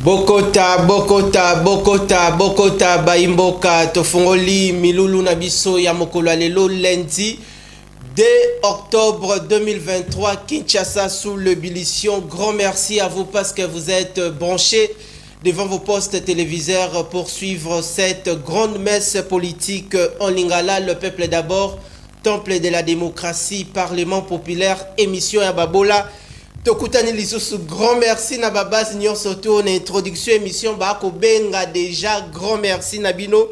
Bokota, Baimboka, Tofongoli, Milulu Nabiso, Yamokolo Lelo, lundi 2 octobre 2023, Kinshasa sous l'ébullition. Grand merci à vous parce que vous êtes branchés devant vos postes téléviseurs pour suivre cette grande messe politique en Lingala. Le peuple d'abord, temple de la démocratie, parlement populaire, émission à Babola. Tokutani lisusu, grand merci na babas nyon surtout en introduction émission bako benga déjà grand merci Nabino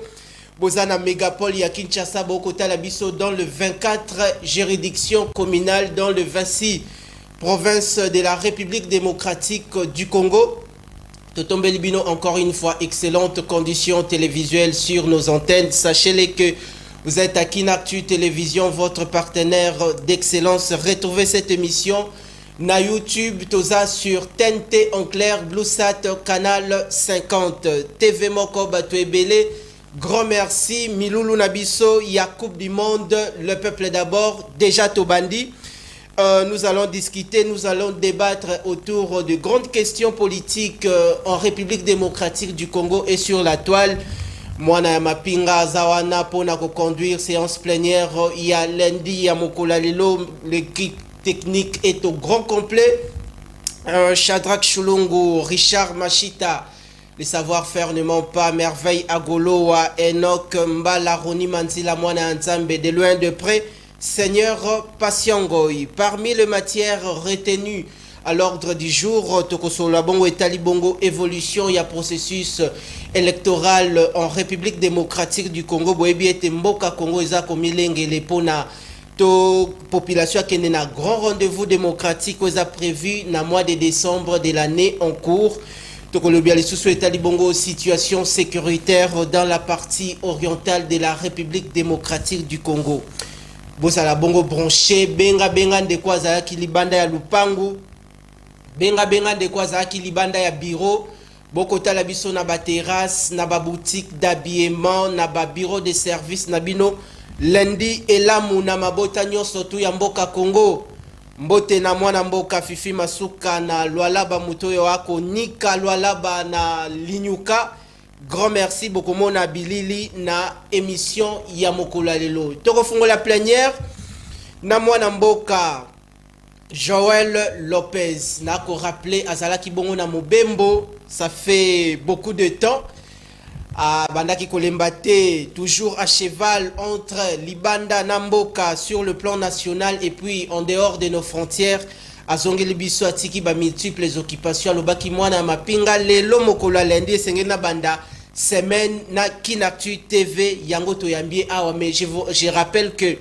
Bozana mégapole ya Kinshasa bokota labiso dans le 24 juridiction communale dans le 26 province de la République démocratique du Congo. Totombe Libino, encore une fois excellente condition télévisuelle sur nos antennes. Sachez-les que vous êtes à Kinactu Télévision, votre partenaire d'excellence. Retrouvez cette émission na YouTube, toza sur TNT en clair, BlueSat, canal 50, TV Moko Batouebele. Grand merci, Milulu Nabiso, ya Coupe du Monde, le peuple d'abord, déjà Tobandi. Nous allons discuter, nous allons débattre autour de grandes questions politiques en République démocratique du Congo et sur la toile. Mwana Mapinga Zawana pour conduire séance plénière, il y a lundi, ya Mokola Lelo, l'équipe technique est au grand complet. Shadrach Chulungu, Richard Machita, les savoir-faire ne mentent pas. Merveille Agoloa, Enoch Mbala, Roni Manzila, Mwana Nzambe, de loin de près. Seigneur Patiangoy, parmi les matières retenues à l'ordre du jour, Tokosola Bongo et Talibongo, évolution, il y a processus électoral en République démocratique du Congo. Boebi et Mboka Congo, Ezako Milenge, Lepona. Population qui est un grand rendez-vous démocratique qui est prévu dans le mois de décembre de l'année en cours. Situation sécuritaire dans la partie orientale de la République démocratique du Congo. Bosala bongo branché, benga de quoi za ki libanda ya lupangu, benga de quoi za ki libanda ya bureau. Bokota la biso na ba terrasse, na ba boutique d'habillement, na ba bureau de service na bino. Lundi elamu na mabota nyonso tu ya mboka Congo. Mbote na mwana mboka Fifi Masuka na Lualaba Mutoyo wako Nika Lualaba na Linyuka. Grand merci beaucoup mona bilili na émission ya Mokola Lelo. Toko fungo la plénière na mwana mboka Joël Lopez. Na ko rappeler azala ki bongo na Mobembo, ça fait beaucoup de temps. Bandaki Kolembate, toujours à cheval entre Libanda Namboka sur le plan national et puis en dehors de nos frontières. Azongeli biso atiki ba multiples occupations lobaki mwana mapinga lelo mokola lundi sengena banda semaine na Kinactu TV yango toyambie awa. Mais je rappelle que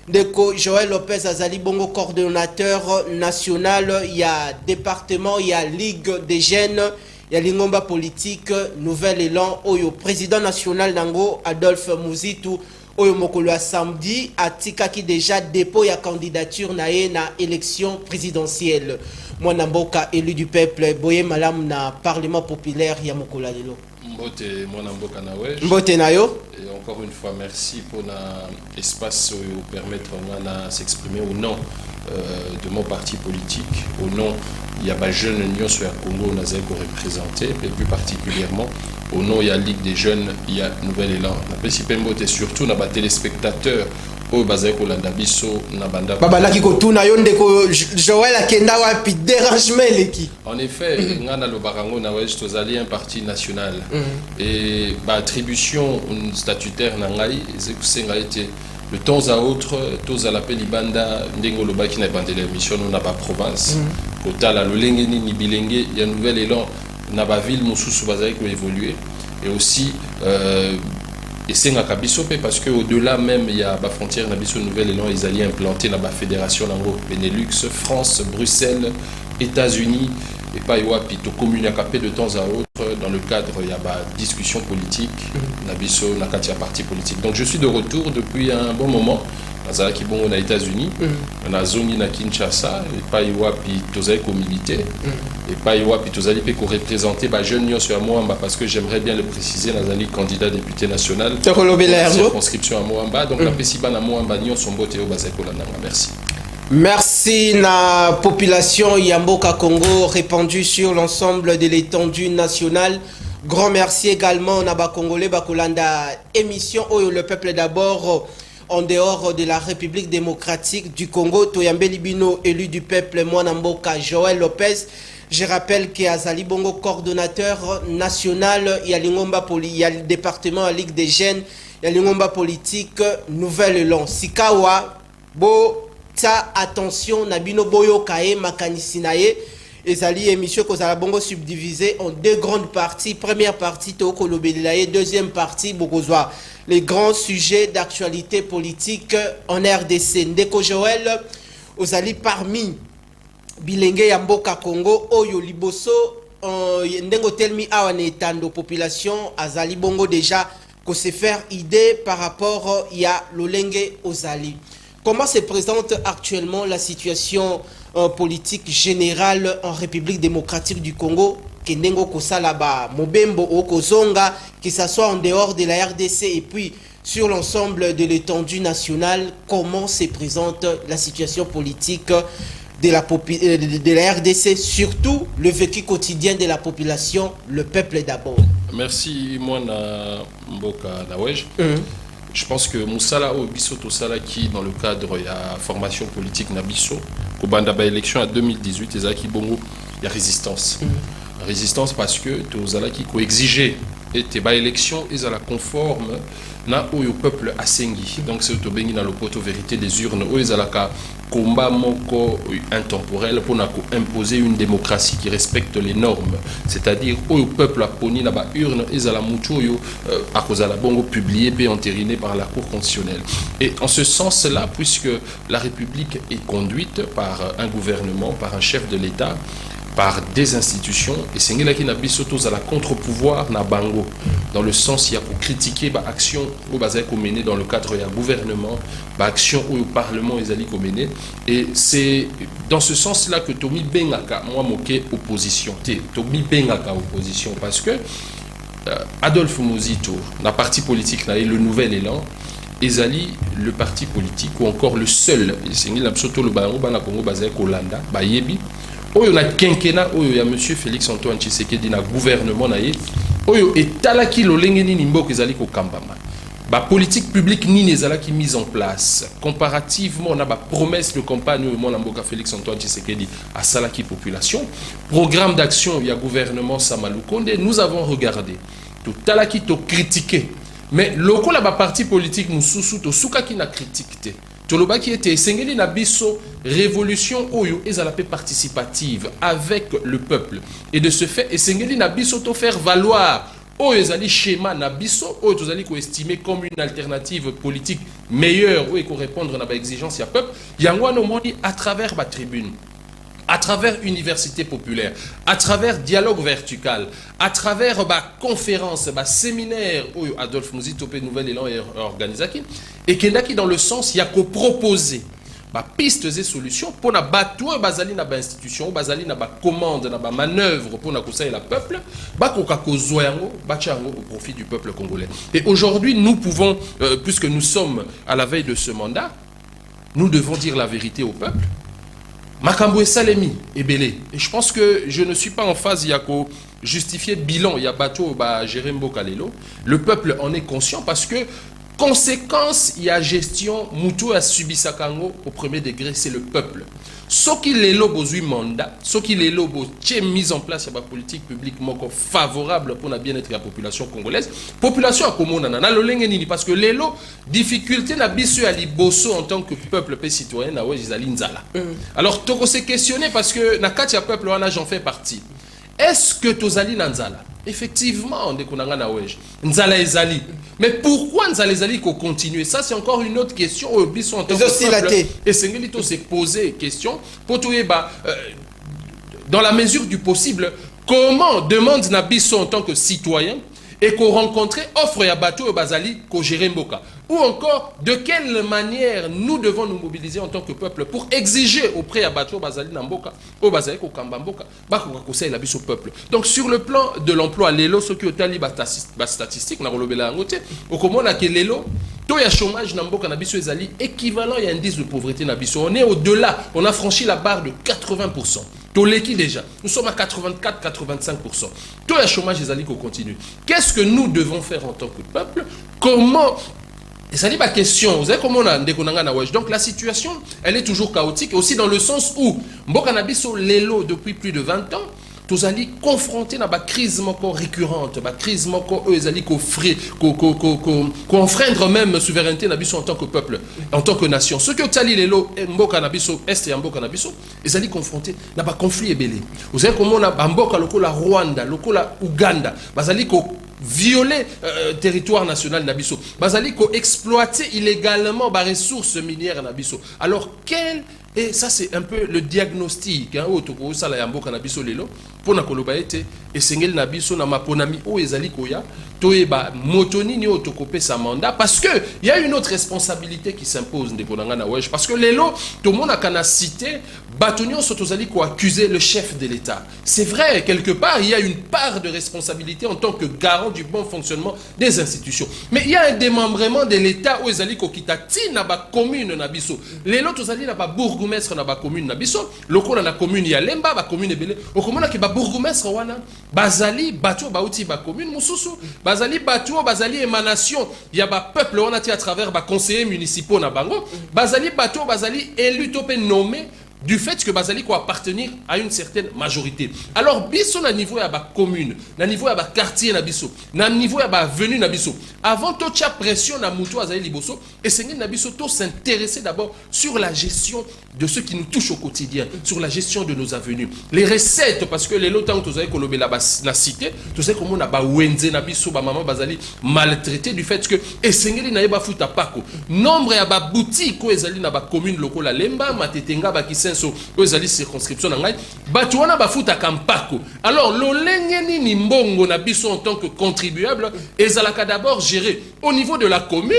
Ndeko Joël Lopez Azali Bongo coordonnateur national, il y a département, il y a Ligue des jeunes, il y a l'ingomba politique, nouvel élan, oyo président national Nango, Adolphe Muzitu, oyo mokolo a samedi, atika qui déjà dépôt ya candidature na élection présidentielle. Moi Namboka, élu du peuple, boye malam na parlement populaire ya mokolo lelo. Mbote moi Namboka nawe. Mbote nayo. Et encore une fois merci pour l'espace où permettre de s'exprimer au nom de mon parti politique, au nom il y a des jeunes union sur le Congo nazeko représenté, et plus particulièrement au nom il y a Ligue des jeunes, il y a Nouvel Élan. La principale mbote surtout na ba téléspectateurs au bazeko landa biso na banda. Baba ki ko tuna yonde ko Joël akenda wapi dérangement leki. En effet, ngana lo barango na wesh tozali un parti national et ba attribution statutaire na ngai ezekusenga été de temps à autre, tous à l'appel Ibanda, Ndengo Lobaki na bandé l'émission na ba province. Kota la lolenge ni bilenge, il y a un nouvel élan na ba ville Moussousou bazali ko évoluer et aussi et c'est un kabisope parce que au-delà même il y a ba frontière na biso nouvel élan ils allaient implanter na ba fédération nango Benelux, France, Bruxelles, États-Unis et pas wapi to communiquer de temps à autre dans le cadre il y a ba discussion politique na biso na katia parti politique. Donc je suis de retour depuis un bon moment nazala ki bongo na États-Unis na zongi na Kinshasa et pas wapi tozali ko militer et pas wapi tozali pe ko représenter ba jeune nyo sur Moamba parce que j'aimerais bien le préciser nazali candidat député national circonscription à Moamba donc la pesiba na Moamba nyo son bote au bazeko la nanga. Merci. Merci la population Yamboka Congo répandue sur l'ensemble de l'étendue nationale. Grand merci également à Congolais Bakolanda émission où le peuple d'abord en dehors de la République démocratique du Congo. Toyambe Libino, élu du peuple Mwanamboka Joël Lopez. Je rappelle qu'il y a Azali Bongo, coordonnateur national, il y a le département à Ligue des Jeunes, il y a l'Ingomba politique Nouvelle-Élan. Sikawa, Bo, ta attention, Nabino Boyo Kae, Makanisinaye, Ezali émission Kozala Bongo subdivisée en deux grandes parties. Première partie, Toko Lobelilaye, deuxième partie, Bokozwa. Les grands sujets d'actualité politique en RDC. Ndeko Joël, Ozali parmi Bilenge Yamboka Congo, Oyo Liboso, Ndengo Telmi Awane Tando population, Azali Bongo déjà, qu'on se faire idée par rapport à Lolenge Ozali. Comment se présente actuellement la situation politique générale en République démocratique du Congo? Kendengo Kosalaba, Mobembo Okozonga, que ce soit en dehors de la RDC et puis sur l'ensemble de l'étendue nationale, comment se présente la situation politique de la RDC, surtout le vécu quotidien de la population, le peuple d'abord. Merci, moi, Mboka Nawej. Je pense que Moussala Obiso Tosala qui, dans le cadre de la formation politique Nabiso, au Bandaba élection en 2018, et Zaki Bongo, il y a résistance. Résistance parce que Tosala qui co-exigeait et tes élections et à la conforme na au peuple asengi. Donc c'est au bengi dans le poto vérité des urnes où ils ka combat moko intemporel pour imposer une démocratie qui respecte les normes, c'est-à-dire au peuple a poni na ba urne et à la mucho à cause de la bongo publié et entériné par la cour constitutionnelle. Et en ce sens-là, puisque la République est conduite par un gouvernement, par un chef de l'État, par des institutions, et c'est là qu'il a mis surtout à la contre-pouvoir na bango, dans le sens il y a pour critiquer bah action au basé mené dans le cadre d'un gouvernement, bah action au parlement ils allaient mener, et c'est dans ce sens-là que Tomi Bengaka moi moqué opposition, Tomi Bengaka opposition parce que Adolphe Mozito, la parti politique là, le Nouvel Élan, Ezali, le parti politique ou encore le seul, c'est là surtout le bango bana Congo basé Kolanda, bah yebi. Oyo na quinquennat oyo ya monsieur Félix Antoine Tshisekedi na gouvernement na ye oyo etalaki lolenge nini mboka ezali ko kambama ba politique publique nini ezalaki mise en place comparativement na ba promesse de campagne oyo mona mboka Félix Antoine Tshisekedi a salaki population programme d'action ya gouvernement Samalukonde nous avons regardé tout talaki to critiqué mais lokola ba parti politique mususu to sukaki na critique Toloba qui était Sengeli Nabiso révolution oyo ezalape participative avec le peuple et de ce fait et Sengeli Nabiso to faire valoir oyo ezali schéma Nabiso oyo tozali ko estimer comme une alternative politique meilleure ou répondre na ba exigence ya peuple yango no moni à travers ba tribune, à travers université populaire, à travers dialogue vertical, à travers bah, conférence, bah, séminaire, où Adolphe Mozito Nouvel Élan est organisé, et qui est dans le sens, il y a qu'au proposer bah, pistes et solutions pour na battre bazali na ba institution, bazali na ba commande, na ba manœuvre pour na conseiller le peuple, bah kokako zoyango, bachango au profit du peuple congolais. Et aujourd'hui, nous pouvons, puisque nous sommes à la veille de ce mandat, nous devons dire la vérité au peuple. Makambo et Salemi et Belé. Et je pense que je ne suis pas en phase, il y a qu'au justifier bilan, il y a bateau, Jérém Bokalelo. Le peuple en est conscient parce que, conséquence, il y a gestion, Moutou a subi sa kango au premier degré, c'est le peuple. Ce qui est le mandat, ce qui est le mise en place, il y a une politique publique favorable pour le bien-être de la population congolaise. Population à Komona, parce que les difficultés n'a bisu à liboso en tant que peuple et citoyen, alors, toko s'est questionné parce que Nakatia peuple, j'en fais partie. Est-ce que Tozali Nanzala? Effectivement, on est Nzala Ezali. Mais pourquoi Nzala Ezali qu'on continue? Ça, c'est encore une autre question. En tant que peuple, et Sengelito s'est posé question pour tout dans la mesure du possible, comment demande Nabiso en tant que citoyen et qu'on rencontrait offre ya bateau et bazali ko gérer mboka. ou encore de quelle manière nous devons nous mobiliser en tant que peuple pour exiger auprès à Bato Bazali Namboka, au Bazali Kokambamboka, Bakoka Kosei la biso peuple. Donc sur le plan de l'emploi, lelo ce qui otali ba statistique na kolobela ngote, okomona ke lelo taux de chômage Namboka na biso ezali équivalent à indice de pauvreté na biso. On est au-delà, on a franchi la barre de 80%. Toleki déjà, nous sommes à 84-85%. Taux de chômage ezali ko continue. Qu'est-ce que nous devons faire en tant que peuple? Comment? Et ça dit ma question, vous savez comment on a déconanga wesh. Donc la situation, elle est toujours chaotique, aussi dans le sens où Mboka na biso lelo depuis plus de 20 ans, tous allés confrontés à la crise récurrente, la crise eux allés enfreindre même souveraineté na biso en tant que peuple, en tant que nation. Ce que tali lelo Mboka na biso est et Mboka na biso, ils allés confrontés à la conflit ébélé. Vous savez comment on a Mboka lokola Rwanda, lokola Uganda, bazali ko violer territoire national nabiso, bazali ko exploiter illégalement les ressources minières nabiso. Alors et ça c'est un peu le diagnostic hein otoko sala ya mboka nabiso lelo pona koloba ete esengeli nabiso na maponami o ezali koya toyeba motoni ni otoko pesa mandat parce que il y a une autre responsabilité qui s'impose ndekonanga na wesh parce que lelo tout le monde a kana cité batonio sotozali ko accuser le chef de l'État. C'est vrai quelque part il y a une part de responsabilité en tant que garant du bon fonctionnement des institutions. Mais il y a un démembrement de l'État où ezali ko kitati na ba commune nabiso. Lelo tozali na ba bourgmestre na ba commune nabiso, lokola na commune ya Lemba ba commune ebele, okomona ke ba bourgmestre wana bazali bato bauti ba commune mususu, bazali bato bazali émanation ya ba peuple wana ti à travers ba conseillers municipaux na bango, bazali bato bazali élu topé nommé du fait que Bazali ko appartenir à une certaine majorité. Alors biso na niveau ya ba commune, na niveau ya ba quartier na biso, na niveau ya ba avenue na biso. Avant to tia pression na muto azali liboso, et sengeli na biso to s'intéresser d'abord sur la gestion de ce qui nous touche au quotidien, sur la gestion de nos avenues. Les recettes parce que les lotang to zali ko lobela ba na cité, to zali ko mona ba wenze na biso ba maman bazali maltraité du fait que et sengeli na yeba futa pako. Nombre ya ba boutique ko ezali na ba commune lokola Lemba, Matetenga ba senso ozali circonscription na ngai bato wana bafuta kampako. Alors lolenge nini mbongo na biso en tant que contribuable ezalaka d'abord géré au niveau de la commune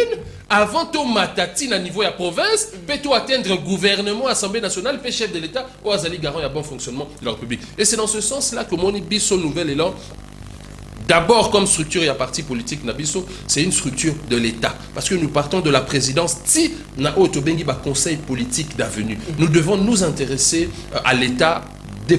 avant to matati na niveau ya province peut to atteindre gouvernement, assemblée nationale, peut chef de l'État ou azali garant ya bon fonctionnement de la République. Et c'est dans ce sens là que mon biso nouvel élan d'abord, comme structure et à parti politique, Nabiso, c'est une structure de l'État. Parce que nous partons de la présidence, si na Otobengi ba conseil politique d'avenue. Nous devons nous intéresser à l'État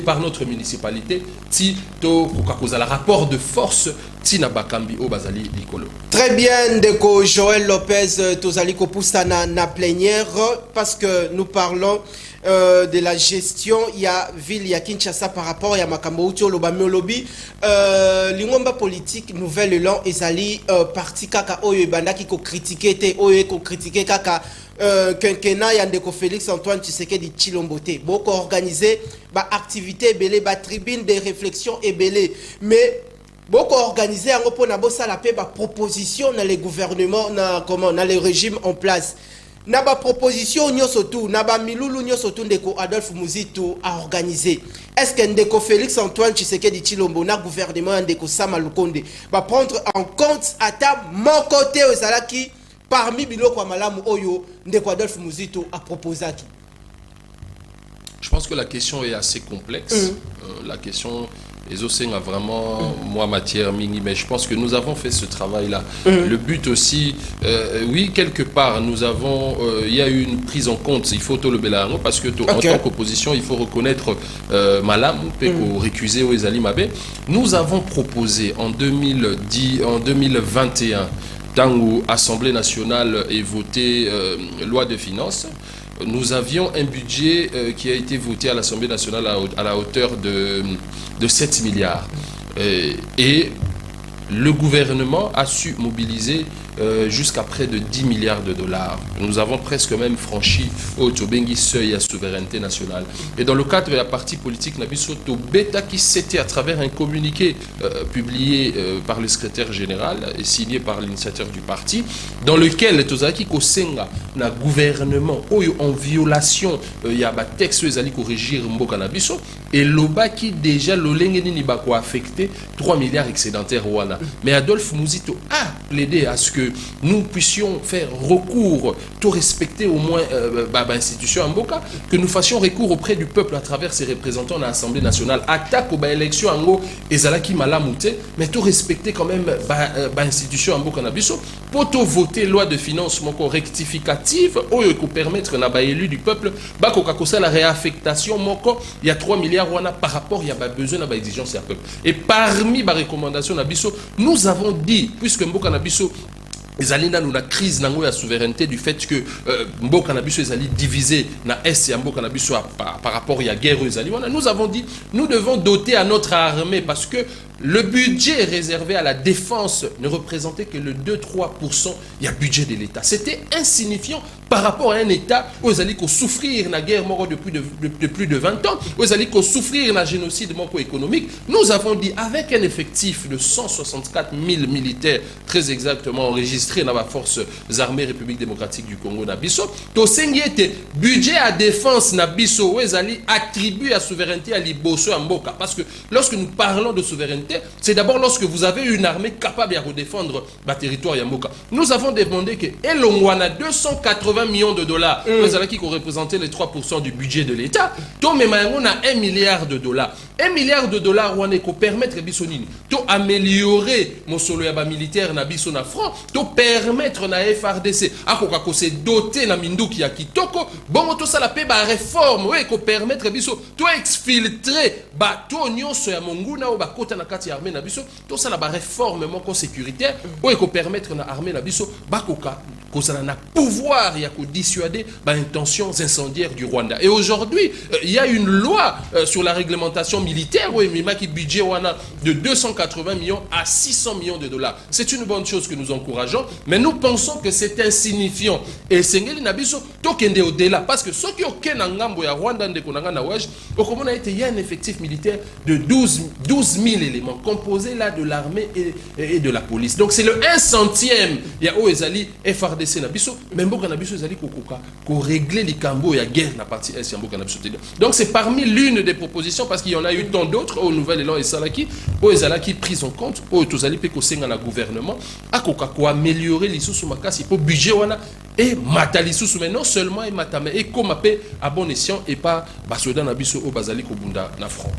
par notre municipalité, si to la rapport de force, si na bakambi o bazali likolo. Très bien, Ndeko Joël Lopez, tozali ko poussana na plénière, parce que nous parlons de la gestion il y a ville ya Kinshasa par rapport à makambo utio lobami lobby lingomba politique nouvelle élan ezali parti kaka oyo ebandaki ko critiquer te oyo ko critiquer kaka quinquennat ya Ndeko Félix Antoine Tshisekedi Tshilombo te boko organiser ba activité belé ba tribune de réflexion ebelé mais beaucoup organisé en repos na bossa la paix ba proposition dans les gouvernements na comment dans les régimes en place. Na ba proposition nyoso tout na ba milulu nyoso tout Ndeko Adolphe Muzitu a organisé. Est-ce que Ndeko Félix Antoine Tshisekedi Tshilombo na gouvernement Ndeko Sama Lukonde va prendre en compte à ta mon côté ozalaki parmi biloko malamu oyo Ndeko Adolphe Muzitu a proposé qui? Je pense que la question est assez complexe. La question Ezosen a vraiment, moi, matière mini, mais je pense que nous avons fait ce travail-là. Le but aussi, oui, quelque part, nous avons, il y a eu une prise en compte, il faut tout le bélarno, parce que en tant qu'opposition, il faut reconnaître Malam, récuser aux Ezali Mabé. Nous avons proposé en 2021, tant où l'Assemblée nationale est votée loi de finances, nous avions un budget qui a été voté à l'Assemblée nationale à la hauteur de 7 milliards. Et le gouvernement a su mobiliser jusqu'à près de 10 milliards de dollars. Nous avons presque même franchi au Tobengi seuil à souveraineté nationale. Et dans le cadre de la partie politique Nabiso Tobeta qui s'était à travers un communiqué publié par le secrétaire général et signé par l'initiateur du parti, dans lequel Tozaki Kosenga na gouvernement en violation il y a un texte qui régir Mboka Nabiso et l'Oba qui déjà l'Olengeni ni bako affecté 3 milliards excédentaires wana. Mais Adolphe Muzito a plaidé à ce que que nous puissions faire recours, tout respecter au moins l'institution en Mboka, que nous fassions recours auprès du peuple à travers ses représentants dans l'Assemblée nationale. Attaque aux élections en gros, ezalaki malamouté, mais tout respecter quand même l'institution en Mboka Nabiso, pour tout voter loi de finances rectificative, ou permettre na élu du peuple, la réaffectation, il y a 3 milliards par rapport, il y a besoin de exigence du peuple. Et parmi les recommandations Nabiso, nous avons dit, puisque Mboka Nabiso, ezali nous la crise nango ya souveraineté du fait que Mboka na biso ezali divisé na est et Mboka na biso par rapport à guerre ezali wana, nous avons dit nous devons doter à notre armée parce que le budget réservé à la défense ne représentait que le 2-3% du budget de l'État. C'était insignifiant par rapport à un État où ils allaient souffrir la guerre mort de plus de 20 ans, où ils allaient souffrir la génocide économique. Nous avons dit, avec un effectif de 164 000 militaires, très exactement enregistrés dans la force armées République démocratique du Congo, Nabiso, to était budget à défense Nabiso, où ils allaient attribuer la souveraineté à Liboso à Mboka. Parce que lorsque nous parlons de souveraineté, c'est d'abord lorsque vous avez une armée capable de redéfendre le territoire Yamboka. Nous avons demandé que Elongwana 280 millions de dollars, qui représentait les 3% du budget de l'État, to on a 1 milliard de dollars. 1 milliard de dollars on est pour permettre Bissonini, to améliorer mon solo yaba militaire na biso na front, to permettre na FRDC akoka ko se doter na minduki ya kitoko, bon to ça la paix ba réforme, ouais ko permettre biso to exfiltrer ba to nyonso ya monguna o ba kota na kati ya armée na biso, to ça la ba réforme mon sécuritaire, ouais ko permettre na armée na biso ba koka ko ça na pouvoir ya ko dissuader ba intentions incendiaires du Rwanda. Et aujourd'hui, il y a une loi sur la réglementation militaire où il y a un budget de 280 millions à 600 millions de dollars. C'est une bonne chose que nous encourageons, mais nous pensons que c'est insignifiant. Et Sengeli Nabiso, tokende au-delà, parce que ceux qui ont qu'un ngambo ya Rwanda de Konanga Waj, il y a un effectif militaire de 12 000 éléments, composés là de l'armée et de la police. Donc c'est le 1/100e, il y a Oezali, FRDC Nabiso, mais Mboka Nabiso Ezali Kokoka, pour régler les cambo et la guerre na partie est Mboka Nabiso. Donc c'est parmi l'une des propositions, parce qu'il y en a eu tant d'autres au Nouvel Élan et Salaki, au Ezalaki prise en compte, au Tozali Pekosenga na gouvernement, à Kokako améliorer les sous makasi pour budget wana et matali sous mais non seulement et matame et comme appel à bon escient et pas basoda na biso au bazali kobunda na front.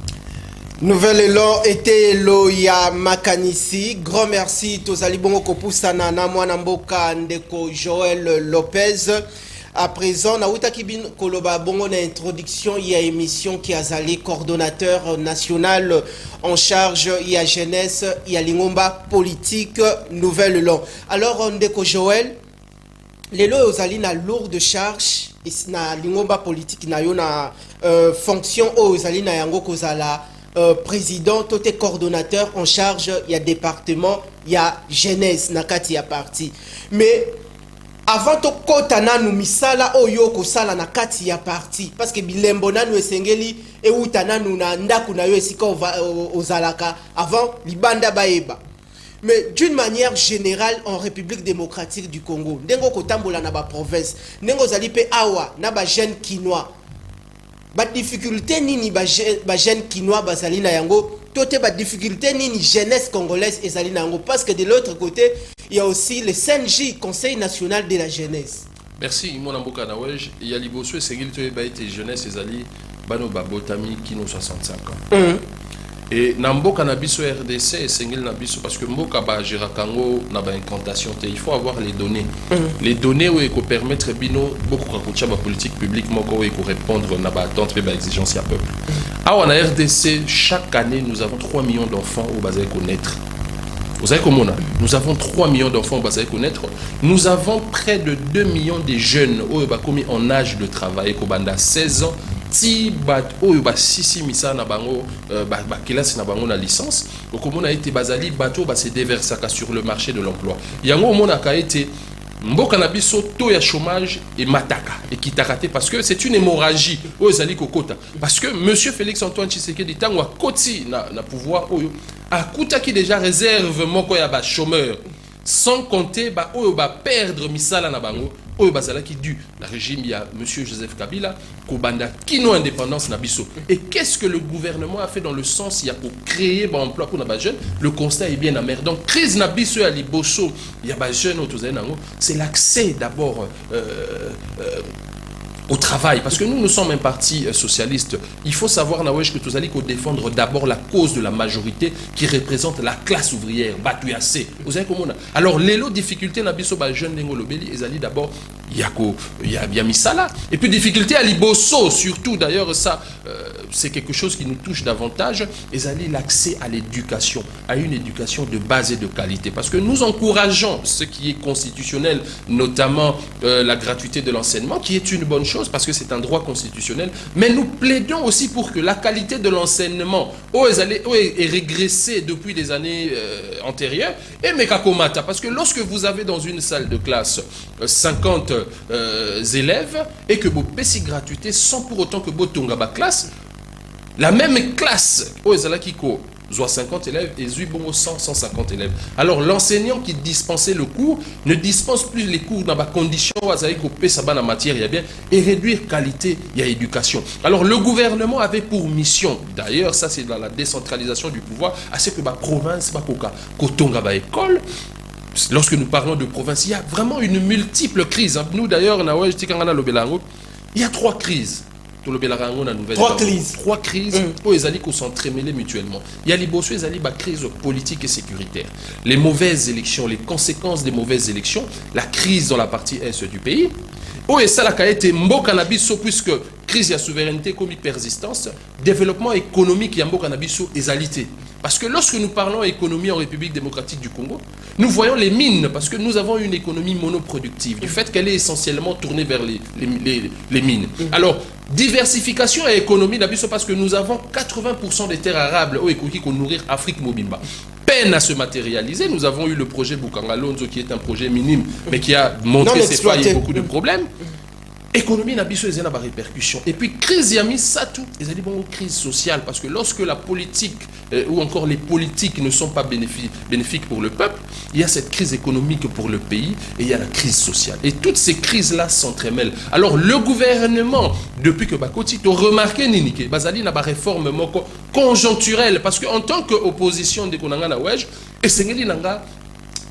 Nouvel Élan était Loya Makanisi. Grand merci Tozali Bongo Kopusana na mwana mboka ndeko Joël Lopez. À présent, Naouta Kibin Koloba Bongo na introduction, il y a émission qui a zali coordonnateur national en charge, il y a jeunesse, il y a l'ingomba politique, Nouvel Élan. Alors, ndeko Joël, les lois ozali na lourde charge, et na l'ingomba politique na yo na fonction ozali na yango kozala président, tout est coordonnateur en charge, il y a département, il y a jeunesse, nakati ya parti. Mais avant to kota nanu misala oyo ko sala na kati ya parti parce que bilembo nanu esengeli e uta nanu na ndaku na yo esika ozalaka avant libanda baeba. Mais d'une manière générale en République démocratique du Congo, ndengo kotambola na ba province, ndengo zali pe awa na ba jeune kinois. Ba difficulté nini ba jeune kinois bazali na yango, tote ba difficulté nini jeunesse congolaise ezali na yango parce que de l'autre côté il y a aussi le CNJ, Conseil national de la jeunesse. Merci, mon amboka nawej. Il y a Liboso et Segil Toye Baïte jeunesse ezali bano babotami kino 65 ans. Et Namboka Nabiso RDC et Sengel Nabiso parce que Mboka ba Jirakango na ba incantation, il faut avoir les données. Les données où il permettre bino beaucoup de ba politique publique moko où il répondre na ba attente et ba exigence ya peuple. Ah on a RDC chaque année nous avons 3 millions d'enfants au bas connaître. Vous avez comment nous avons 3 millions d'enfants au bas connaître. Nous avons près de 2 millions de jeunes au bas commis en âge de travail ko banda 16 ans. Si bat oyo ba sisi misa na bango ba kelasi na bango na licence okomona été bazali bato ba se déversaka sur le marché de l'emploi yango mona ka été mboka na biso to ya chômage et mataka et kitakate parce que c'est une hémorragie oyo zali kokota parce que monsieur Félix Antoine Tshisekedi tango akoti na pouvoir oyo akuta ki déjà réserve moko ya ba chômeur sans compter ba oyo ba perdre misala na bango oyo bazalaki dû la régime il y a monsieur Joseph Kabila kobanda kino indépendance na biso. Et qu'est-ce que le gouvernement a fait dans le sens il y a pour créer ba emploi pour na jeunes? Le constat est bien amer. Donc crise na biso ya liboso il y a ba jeunes autour nango, c'est l'accès d'abord au travail, parce que nous sommes un parti socialiste. Il faut savoir que tous allez défendre d'abord la cause de la majorité qui représente la classe ouvrière, Batuyase. Vous savez comment on a? Alors les lots difficultés na biso ba jeune dengo lobeli ezali d'abord il y a misala et puis difficulté à liboso surtout d'ailleurs ça c'est quelque chose qui nous touche davantage ezali l'accès à l'éducation, à une éducation de base et de qualité, parce que nous encourageons ce qui est constitutionnel, notamment la gratuité de l'enseignement qui est une bonne chose parce que c'est un droit constitutionnel, mais nous plaidons aussi pour que la qualité de l'enseignement est régressée depuis les années antérieures et mekakomata, parce que lorsque vous avez dans une salle de classe 50 élèves et que vous payez gratuité sans pour autant que vous tonga ba classe, la même classe Kiko soit 50 élèves et 150 élèves. Alors l'enseignant qui dispensait le cours ne dispense plus les cours dans la condition la matière et réduire qualité et éducation. Alors le gouvernement avait pour mission, d'ailleurs ça c'est dans la décentralisation du pouvoir, à ce que la province kotonga ba école. Lorsque nous parlons de province, il y a vraiment une multiple crise. Nous d'ailleurs, il y a 3 crises. Trois crises pour les alliés qui sont entremêlés mutuellement. Il y a les crise politique et sécuritaire. Les mauvaises élections, les conséquences des mauvaises élections, la crise dans la partie est du pays. Et ça a été cannabis puisque crise de souveraineté comme persistance, développement économique et cannabis égalité. Parce que lorsque nous parlons économie en République démocratique du Congo, nous voyons les mines, parce que nous avons une économie monoproductive, du fait qu'elle est essentiellement tournée vers les mines. Alors, diversification et économie, parce que nous avons 80% des terres arables qui nourrir Afrique Mobimba. Peine à se matérialiser. Nous avons eu le projet Bukangalonzo qui est un projet minime, mais qui a montré ses failles et beaucoup de problèmes. Économie n'a pas répercussion. Et puis crise yami ça tout, ils ont dit bon crise sociale, parce que lorsque la politique ou encore les politiques ne sont pas bénéfiques pour le peuple, il y a cette crise économique pour le pays et il y a la crise sociale. Et toutes ces crises là s'entremêlent. Alors le gouvernement depuis que Bakoti to remarqué Ninike, Bazali n'a pas réforme conjoncturelle, parce que en tant qu'opposition de Konanga na Wej et Sengeli Nanga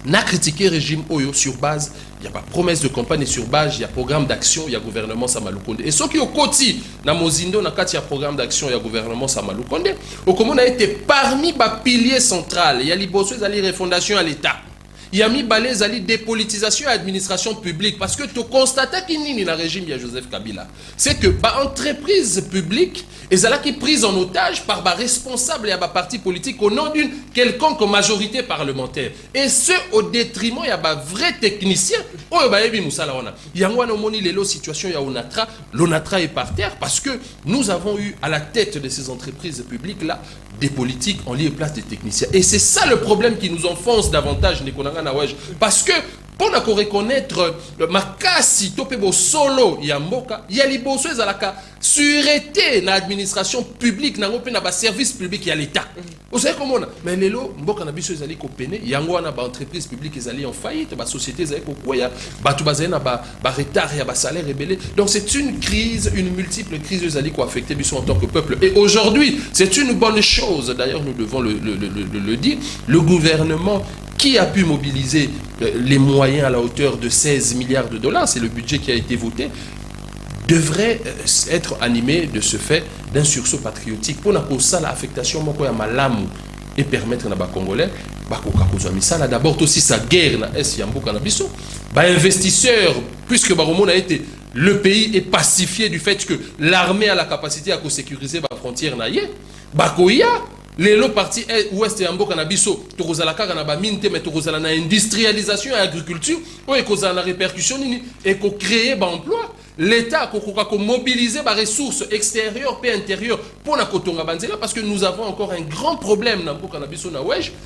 n'a critiqué le régime Oyo sur base, il n'y a pas promesse de campagne sur base, il y a programme d'action, il y a gouvernement Samalukonde. Et ce qui est au côté, dans Mozindo, il y a programme d'action, il y a gouvernement Samalukonde. Au Commun a été parmi les piliers centraux. Il y a les bosses, il y a les refondation à l'État. Il y a mis balais à dépolitisation et administration publique. Parce que tu constates qu'il y a dans le régime, il y a Joseph Kabila. C'est que l'entreprise publique est qui prise en otage par les responsables et les partis politiques au nom d'une quelconque majorité parlementaire. Et ce, au détriment, il y a des vrais techniciens. Il y a une situation, il y a ONATRA. L'ONATRA est par terre parce que nous avons eu à la tête de ces entreprises publiques-là des politiques en lieu et place des techniciens. Et c'est ça le problème qui nous enfonce davantage, parce que pour nous reconnaître makasi topebo solo ya mboka ya liboso ezalaka sûreté na administration publique na ngope na ba service public ya l'état. Vous savez comment on a mais lelo mboka na biso ezali ko pene yango wana ba entreprise publique ezali en faillite, ba société ezali ko koya batu bazali na ba retard ya ba salaire rebelle. Donc c'est une crise, une multiple crise ezali ko affecter biso en tant que peuple. Et aujourd'hui, c'est une bonne chose, d'ailleurs nous devons le dire, le gouvernement qui a pu mobiliser les moyens à la hauteur de 16 milliards de dollars, c'est le budget qui a été voté, devrait être animé de ce fait d'un sursaut patriotique pour ça l'affectation à malamu et permettre à les Congolais d'abord aussi sa guerre na est yambo canabiso investisseurs, puisque Baromon a été le pays est pacifié du fait que l'armée a la capacité à sécuriser la frontière naïe bakoya les lots partis ouest et en Boka-Nabiso, Torozalaka, Kanabaminte, mais Torozala na industrialisation et agriculture, et causa la répercussion, et qu'on crée l'emploi. L'État a mobilisé les ressources extérieures et intérieures pour la Kotonga Banzela, parce que nous avons encore un grand problème dans Boka-Nabiso,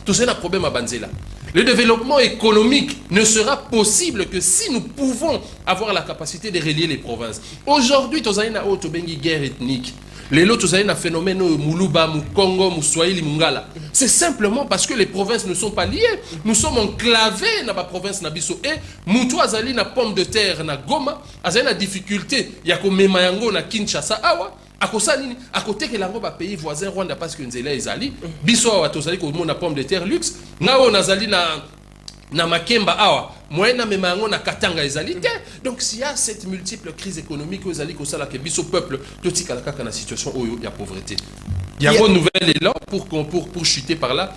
tout c'est un problème à Banzela. Le développement économique ne sera possible que si nous pouvons avoir la capacité de relier les provinces. Aujourd'hui, nous avons une guerre ethnique. Les autres, nous avons un phénomène Muluba, Mukongo, Muswahili, Mungala. C'est simplement parce que les provinces ne sont pas liées. Nous sommes enclavés dans la province Nabiso. Et Moutou Azali na pomme de terre na Goma, Azali na difficulté, Yako Memayango na Kinshasa, Awa. À côté que l'ango ba pays voisin Rwanda parce que nzela ezali biso wa tozali ko mona pomme de terre luxe ngao nazali na makemba awa moyena memango na katanga ezali te. Donc s'il y a cette multiple crise économique ezali ko sala que biso peuple totika la kaka na situation oyo ya pauvreté. Il y a une nouvelle élan pour chuter par là.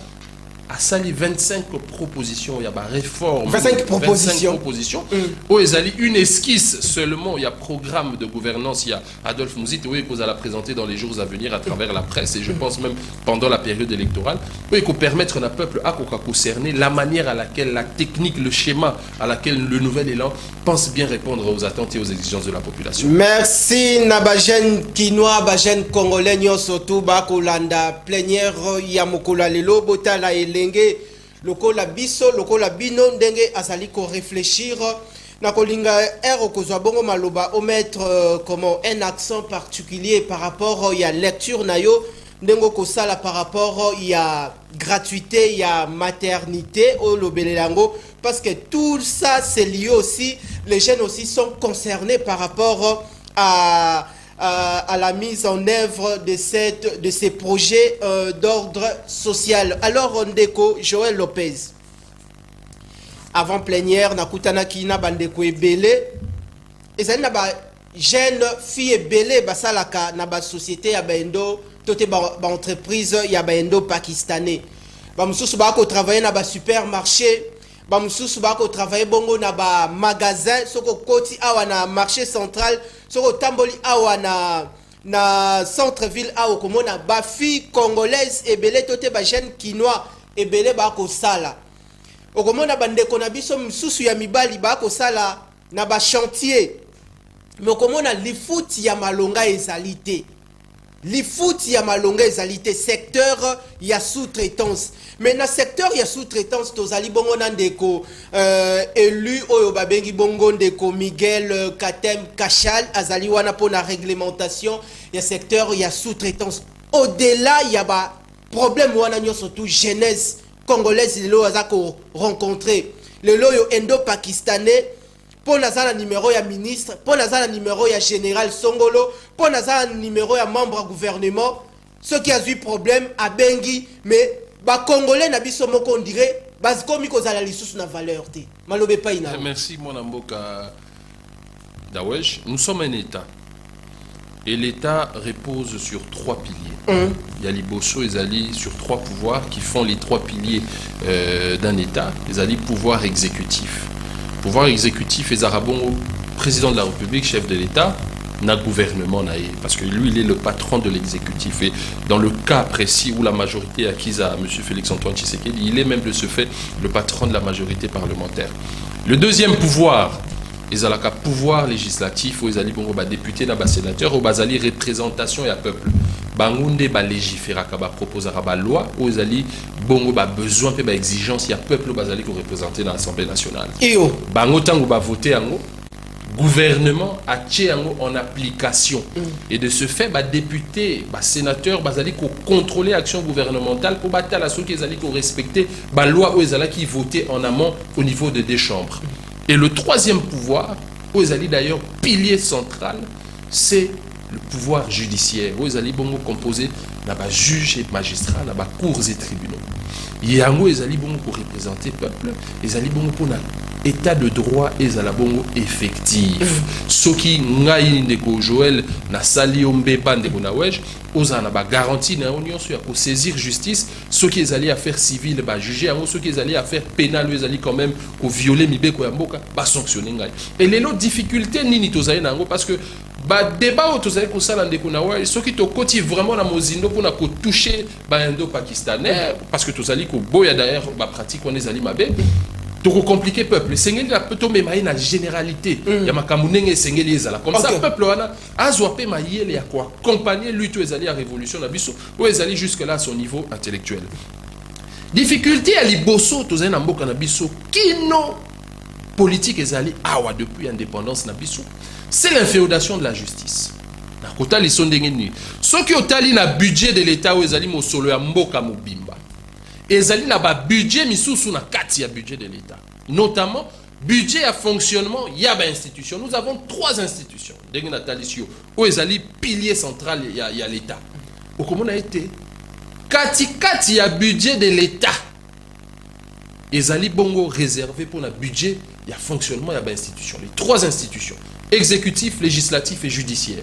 À sali 25 propositions, il y a des réformes. 25 propositions. 25 propositions. Où il y a une esquisse seulement, il y a programme de gouvernance, il y a Adolphe Mouzit, oui, qu'on a présenté dans les jours à venir à travers la presse, et je pense même pendant la période électorale, oui, qu'on permettre au peuple à concerner la manière à laquelle, la technique, le schéma à laquelle le nouvel élan pense bien répondre aux attentes et aux exigences de la population. Merci, Nabajen Kinois, Bajen Congolais, surtout Bakolanda, plénière Yamokola Lelo, Botala et Lenge, lokola biso, lokola bino, ndenge azali ko réfléchir. Na kolinga ero kozwa bongo maloba omettre comment un accent particulier par rapport il y a lecture na yo ndengo ko sala par rapport il y a gratuité, il y a maternité au lobelelango parce que tout ça c'est lié aussi, les jeunes aussi sont concernés par rapport à la mise en œuvre de ces projets d'ordre social. Alors, Ndeko, Joël Lopez, avant plénière, nakutana kina bandeko ebele, ezali na ba jeune fille ebele basalaka na ba société ya baendo, tote ba entreprise ya baendo pakistanais. Ba mususu ba ko travailler na ba supermarché, ba mususu ba ko travailler bongo na ba magasin, soko koti awa na marché central. Soko tamboli awa na centre-ville awa komona ba fille congolaise ebele tote ba jeune kinois ebele ba ko sala. Okomona bandeko na biso msusu ya mibali ba ko sala na ba chantier. Mais okomona lifuti ya malonga ezalité. Lifuti ya malonga ezalité secteur ya sous-traitance. Mais na secteur ya sous-traitance tozali bongo na ndeko élu oyo babengi bongo ndeko Miguel Katem Kachal azali wana pour la réglementation ya secteur ya sous-traitance. Au-delà il y a ba problème wana nyo surtout jeunesse congolaise lelo azako rencontrer le loyo indo-pakistanais pour la numéro ya ministre, pour la numéro ya général Songolo, pour la numéro ya membre du gouvernement, ceux qui ont eu problème à Bengi, mais ba Congolais na biso moko on dirait bas komi ko zala lisusu na valeur te. Malobe pa ina. Merci mon amboka Dawesh. Nous sommes un État. Et l'État repose sur 3 piliers. Il y a l'Ibosso et Zali sur 3 pouvoirs qui font les 3 piliers d'un État. Les Ali pouvoir exécutif. Pouvoir exécutif et Zarabon, président de la République, chef de l'État, n'a gouvernement naïe, parce que lui, il est le patron de l'exécutif. Et dans le cas précis où la majorité acquise à M. Félix-Antoine Tshisekedi, il est même de ce fait le patron de la majorité parlementaire. Le deuxième pouvoir, ils ont le pouvoir législatif, où ils ont des députés, des sénateurs, où ils ont représentation et à peuple. Bangunde ba légiférer ba proposer ba loi où ils ont bongo ba besoin pe ba exigence ya peuple bazali ko représenter dans l'Assemblée nationale. Iyo bango tango ba voter ango gouvernement a tché ango en application et de ce fait ba député ba sénateur bazali ko contrôler action gouvernementale pour battre la ceux qui zali ko respecter ba loi où ils zali qui voter en amont au niveau des 2 chambres. Et le troisième pouvoir où ils zali d'ailleurs pilier central, c'est le pouvoir judiciaire, où ils allaient bongo composer des juges et magistrats, des cours et tribunaux. Ils allaient bongo pour représenter le peuple, ils allaient bongo pour l'état de droit et ils allaient bongo effectif. Ce qui ngaï ndeko Joël na sali ombe bande ko na wej, oza na ba garantie na union sur pour saisir justice, ce qui allaient affaire civile ba juger, ce qui allaient affaire pénale, ils allaient quand même ko violer mibe ko yamboka ba sanctionner ngaï. Et les autres difficultés ni tozaï nango parce que ba débat autour de ça ndeko na wej, ce qui to koti vraiment na mozindo pour na ko toucher ba indo-pakistanais parce que tozali ko boya d'ailleurs ba pratique on les ali mabe. Donc compliqué peuple sengeli la peut même na généralité ya makamunenge sengeli ezala comme ça peuple wana azwa pe mayele ya ko accompagner lui to ezali à révolution na biso ou ezali jusque là à son niveau intellectuel. difficulté à liboso tozali na mboka na biso kino politique ezali awa depuis l'indépendance na biso, c'est l'inféodation de la justice. Na kota liso ndenge ni soki otali na budget de l'état o ezali mosolo ya mboka mobimba, ezali na ba budget misusu na kati ya budget de l'état, notamment budget à fonctionnement ya ba institution. Nous avons 3 institutions ndenge na talisio o ezali pilier central ya l'état. Okomona été kati ya budget de l'état ezali bongo réservé pour le budget il y a fonctionnement, il y a institutions, les 3 institutions, exécutif, législatif et judiciaire.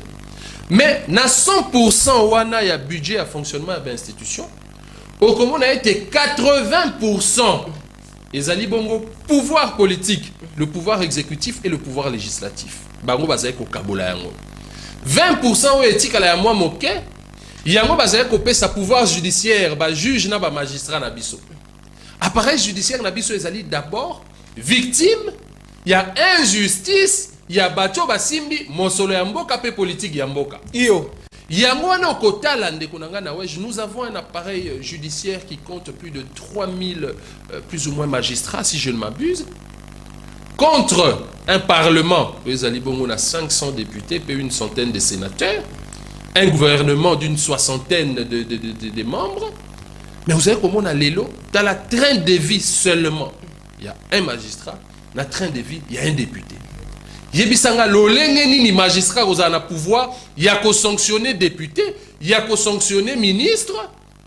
Mais na 100% wana il y a budget à fonctionnement, il y a institutions. Au commun a été 80% ezali bongo pouvoir politique, le pouvoir exécutif et le pouvoir législatif. Bango bazali ko kabola yango. 20% o etika la ya mwa moke, yango bazali ko pesa pouvoir judiciaire, ba juge na ba magistrat na biso. Appareil judiciaire na biso ezali d'abord victime, il y a injustice, il y a bato basimbi mosolo ya mboka pe politique ya mboka. Iyo. Yango wana kotala ndeko nanga na wesh, nous avons un appareil judiciaire qui compte plus de 3000 plus ou moins magistrats si je ne m'abuse. Contre un parlement, ezali bongo na 500 députés pe une centaine de sénateurs, un gouvernement d'une 60aine de membres. Mais vous savez comment on a l'élo dans la train de vie seulement. Il y a un magistrat, dans la train de vie, il y a un député. Yebisanga lolenge ni magistrat aux a pouvoir, il y a qu'au sanctionner député, il y a qu'au sanctionner ministre,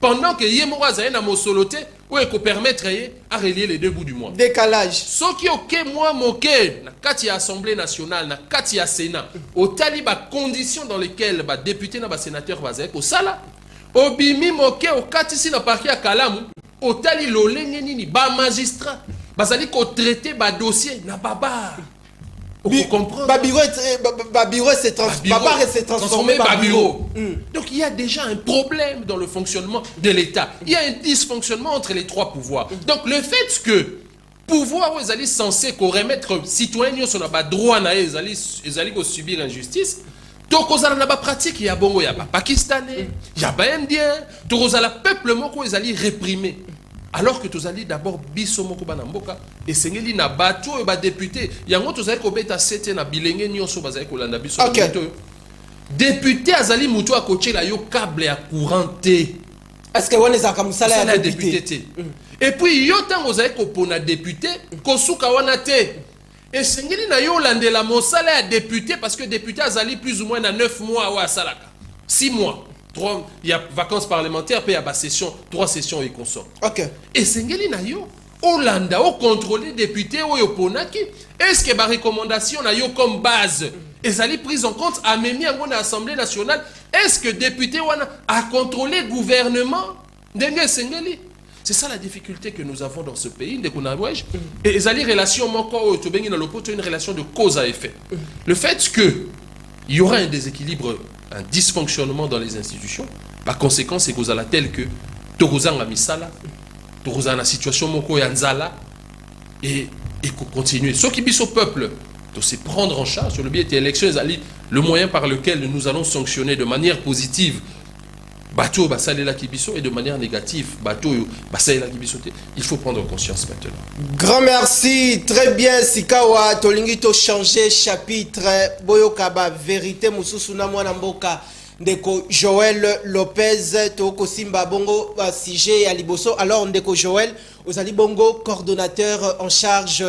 pendant que Yemora Zaye na mosolote, ou qu'on permettre à relier les deux bouts du monde. Décalage. Ce qui ok moi moqué, na kati Assemblée nationale, na kati Sénat, au taliba conditions dans lesquelles ba député na ba sénateur va Zaye au sala. Obimi moke au katisi na parquet à Kalamu, au tali lolenge nini ba magistrat, bazali ko traiter ba dossier na baba. Vous comprenez? Babiro s'est transformé en bureau. Donc il y a déjà un problème dans le fonctionnement de l'État. Il y a un dysfonctionnement entre les 3 pouvoirs. Donc le fait que pouvoir où ils censé remettre citoyens sur le droit ils allaient subir injustice. Donc aux la pratique il y a bon il y a pakistanais, il y a indien, donc aux la peuple moko ils allaient réprimer. Alors que tous allez d'abord biso moko banamboka et sengeli na bato et ba député yango tous allez ko beta sete na bilenge nyonso bazali ko landa biso député azali muto a coacher la yo câble ya couranté. Est-ce que on est comme ça la député et puis yo tango zali ko pona député ko suka wana te et sengeli na yo landela mosala ya député parce que député azali plus ou moins na 9 mois ou à salaka 6 mois. Il y a vacances parlementaires, puis il y a session, 3 sessions et consorts. Ok. Et Sengeli na yo, Hollanda, au contrôler député, au yoponaki, est-ce que ma recommandation na yo comme base, et allez prise en compte, à même à l'Assemblée nationale, est-ce que député wana a contrôlé le gouvernement d'Enge Sengeli? C'est ça la difficulté que nous avons dans ce pays, et les relations manquantes, une relation de cause à effet. Le fait que il y aura un déséquilibre, un dysfonctionnement dans les institutions, la conséquence est que vous allez tel que Torozan a mis ça là, Torozan a la situation moko yanzala et continuer. Ce qui bise au peuple, de se prendre en charge sur le biais des élections, le moyen par lequel nous allons sanctionner de manière positive bateau basalela kibiso et de manière négative bateau basalela kibiso. Il faut prendre conscience maintenant. Grand merci, très bien Sikawa tolingi to changer chapitre boyokaba vérité mususu na mwana mboka ndeko Joël Lopez to simba bongo sujet ya liboso. Alors ndeko Joël ozali bongo coordonnateur en charge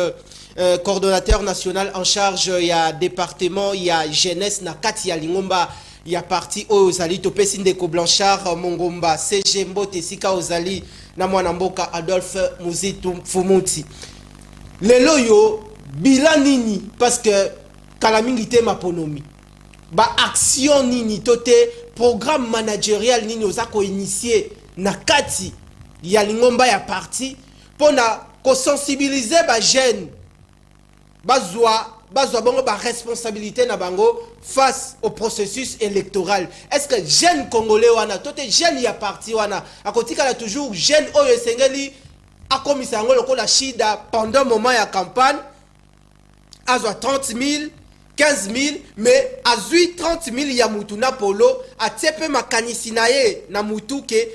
coordonnateur national en charge ya département ya jeunesse na kati ya Lingomba. Il y a parti Ozali Topesi Ndeko Blanchard Mongomba CG Mbote Sika Ozali na mwana mboka Adolphe Muzitu Fumuti. Lelo yo bilan nini parce que kalamingite maponomi. Ba action nini tote programme managérial nini ozako initier na kati ya Lingomba ya parti pona ko sensibiliser ba jeune bazwa bongo ba responsabilité na bango face au processus électoral. Est-ce que jeune congolais wana tote jeune ya parti wana akotika la toujours jeune oyo sengeli akomisa ngo lokola shida pendant moment ya campagne azwa 30 000 15 000 mais azui 30 000 ya mutu na polo atiepe makanisi na ye na mutu ke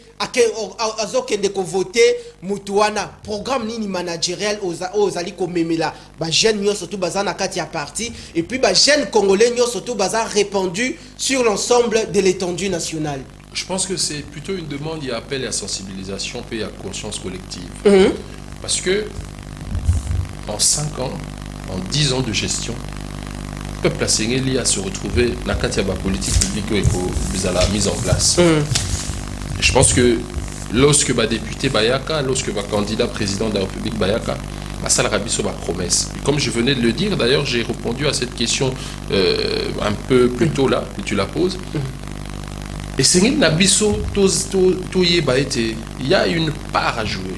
azokende ko voter mutu wana programme nini managériel ozali ko memela ba jeune nyo surtout bazana kati ya parti et puis ba jeune congolais nyo surtout baza répandu sur l'ensemble de l'étendue nationale. Je pense que c'est plutôt une demande, il y a appel à sensibilisation puis à conscience collective. Parce que en 5 ans, en 10 ans de gestion, le peuple a à se retrouver dans la politique publique qui a mise en place. Je pense que lorsque le député Bayaka, lorsque le candidat président de la République Bayaka, ça a sur ma promesse. Et comme je venais de le dire, d'ailleurs, j'ai répondu à cette question un peu plus tôt là, que tu la poses. Et c'est il y a une part à jouer.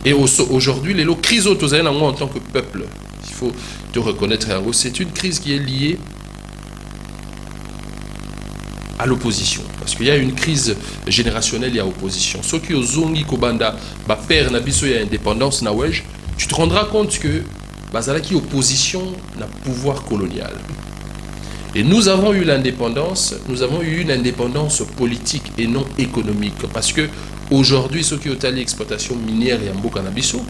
Et aujourd'hui, les crises en tant que peuple, il faut te reconnaître, c'est une crise qui est liée à l'opposition. Parce qu'il y a une crise générationnelle, il y a opposition. Ceux qui ont zongi kobanda, père nabiso y a indépendance nawej, tu te rendras compte que bazalaki opposition n'a pouvoir colonial. Et nous avons eu l'indépendance, nous avons eu une indépendance politique et non économique. Parce que aujourd'hui, ceux qui ont l'exploitation minière et en Nabiso,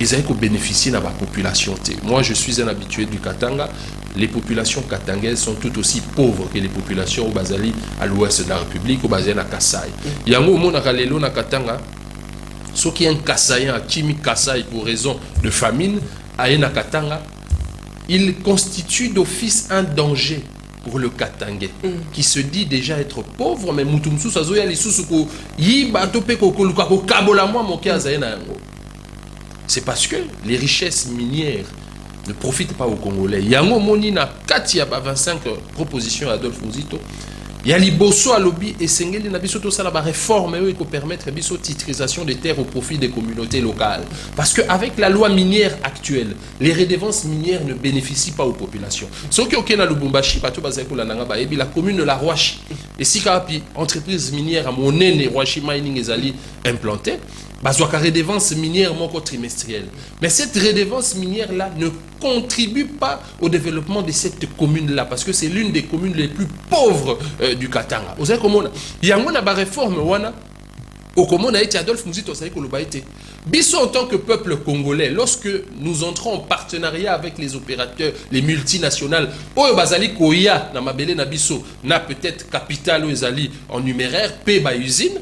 ils ont bénéficié de la population. Moi, je suis un habitué du Katanga. Les populations katangaises sont tout aussi pauvres que les populations au Bazali à l'ouest de la République, au Bazali à Kassai. Il y a un moment où na Katanga, ceux qui ont Kassaïen, Kimi Kassai pour raison de famine, à Katanga, il constitue d'office un danger pour le Katangais, qui se dit déjà être pauvre, mais Moutoumsou, ça zoya les sous-soukou, yiba tope kokoluka ko kabola moi moké azaena yango. C'est parce que les richesses minières ne profitent pas aux Congolais. Yango moni na kati ya 25 propositions Adolphe Muzito. Il y a liboso à lobby et sengeli na biso to sala ba réforme et ko permettre biso titrisation des terres au profit des communautés locales. Parce que avec la loi minière actuelle, les redevances minières ne bénéficient pas aux populations. Ceux qui ont na Lubumbashi bato bazako la nanga ba ebi la commune de la Roachi et si kapi entreprise minière à monene Roachi mining ezali implantée, bazwaka redevance minière moko trimestrielle. Mais cette redevance minière là ne contribue pas au développement de cette commune là parce que c'est l'une des communes les plus pauvres du Katanga. Vous savez comment il y a une réforme wana au comment on a été Adolphe Muzito ça koloba été. Biso en tant que peuple congolais, lorsque nous entrons en partenariat avec les opérateurs, les multinationales, oyo bazali koya na mabele na biso na peut-être capital ezali en numéraire paie ba usine.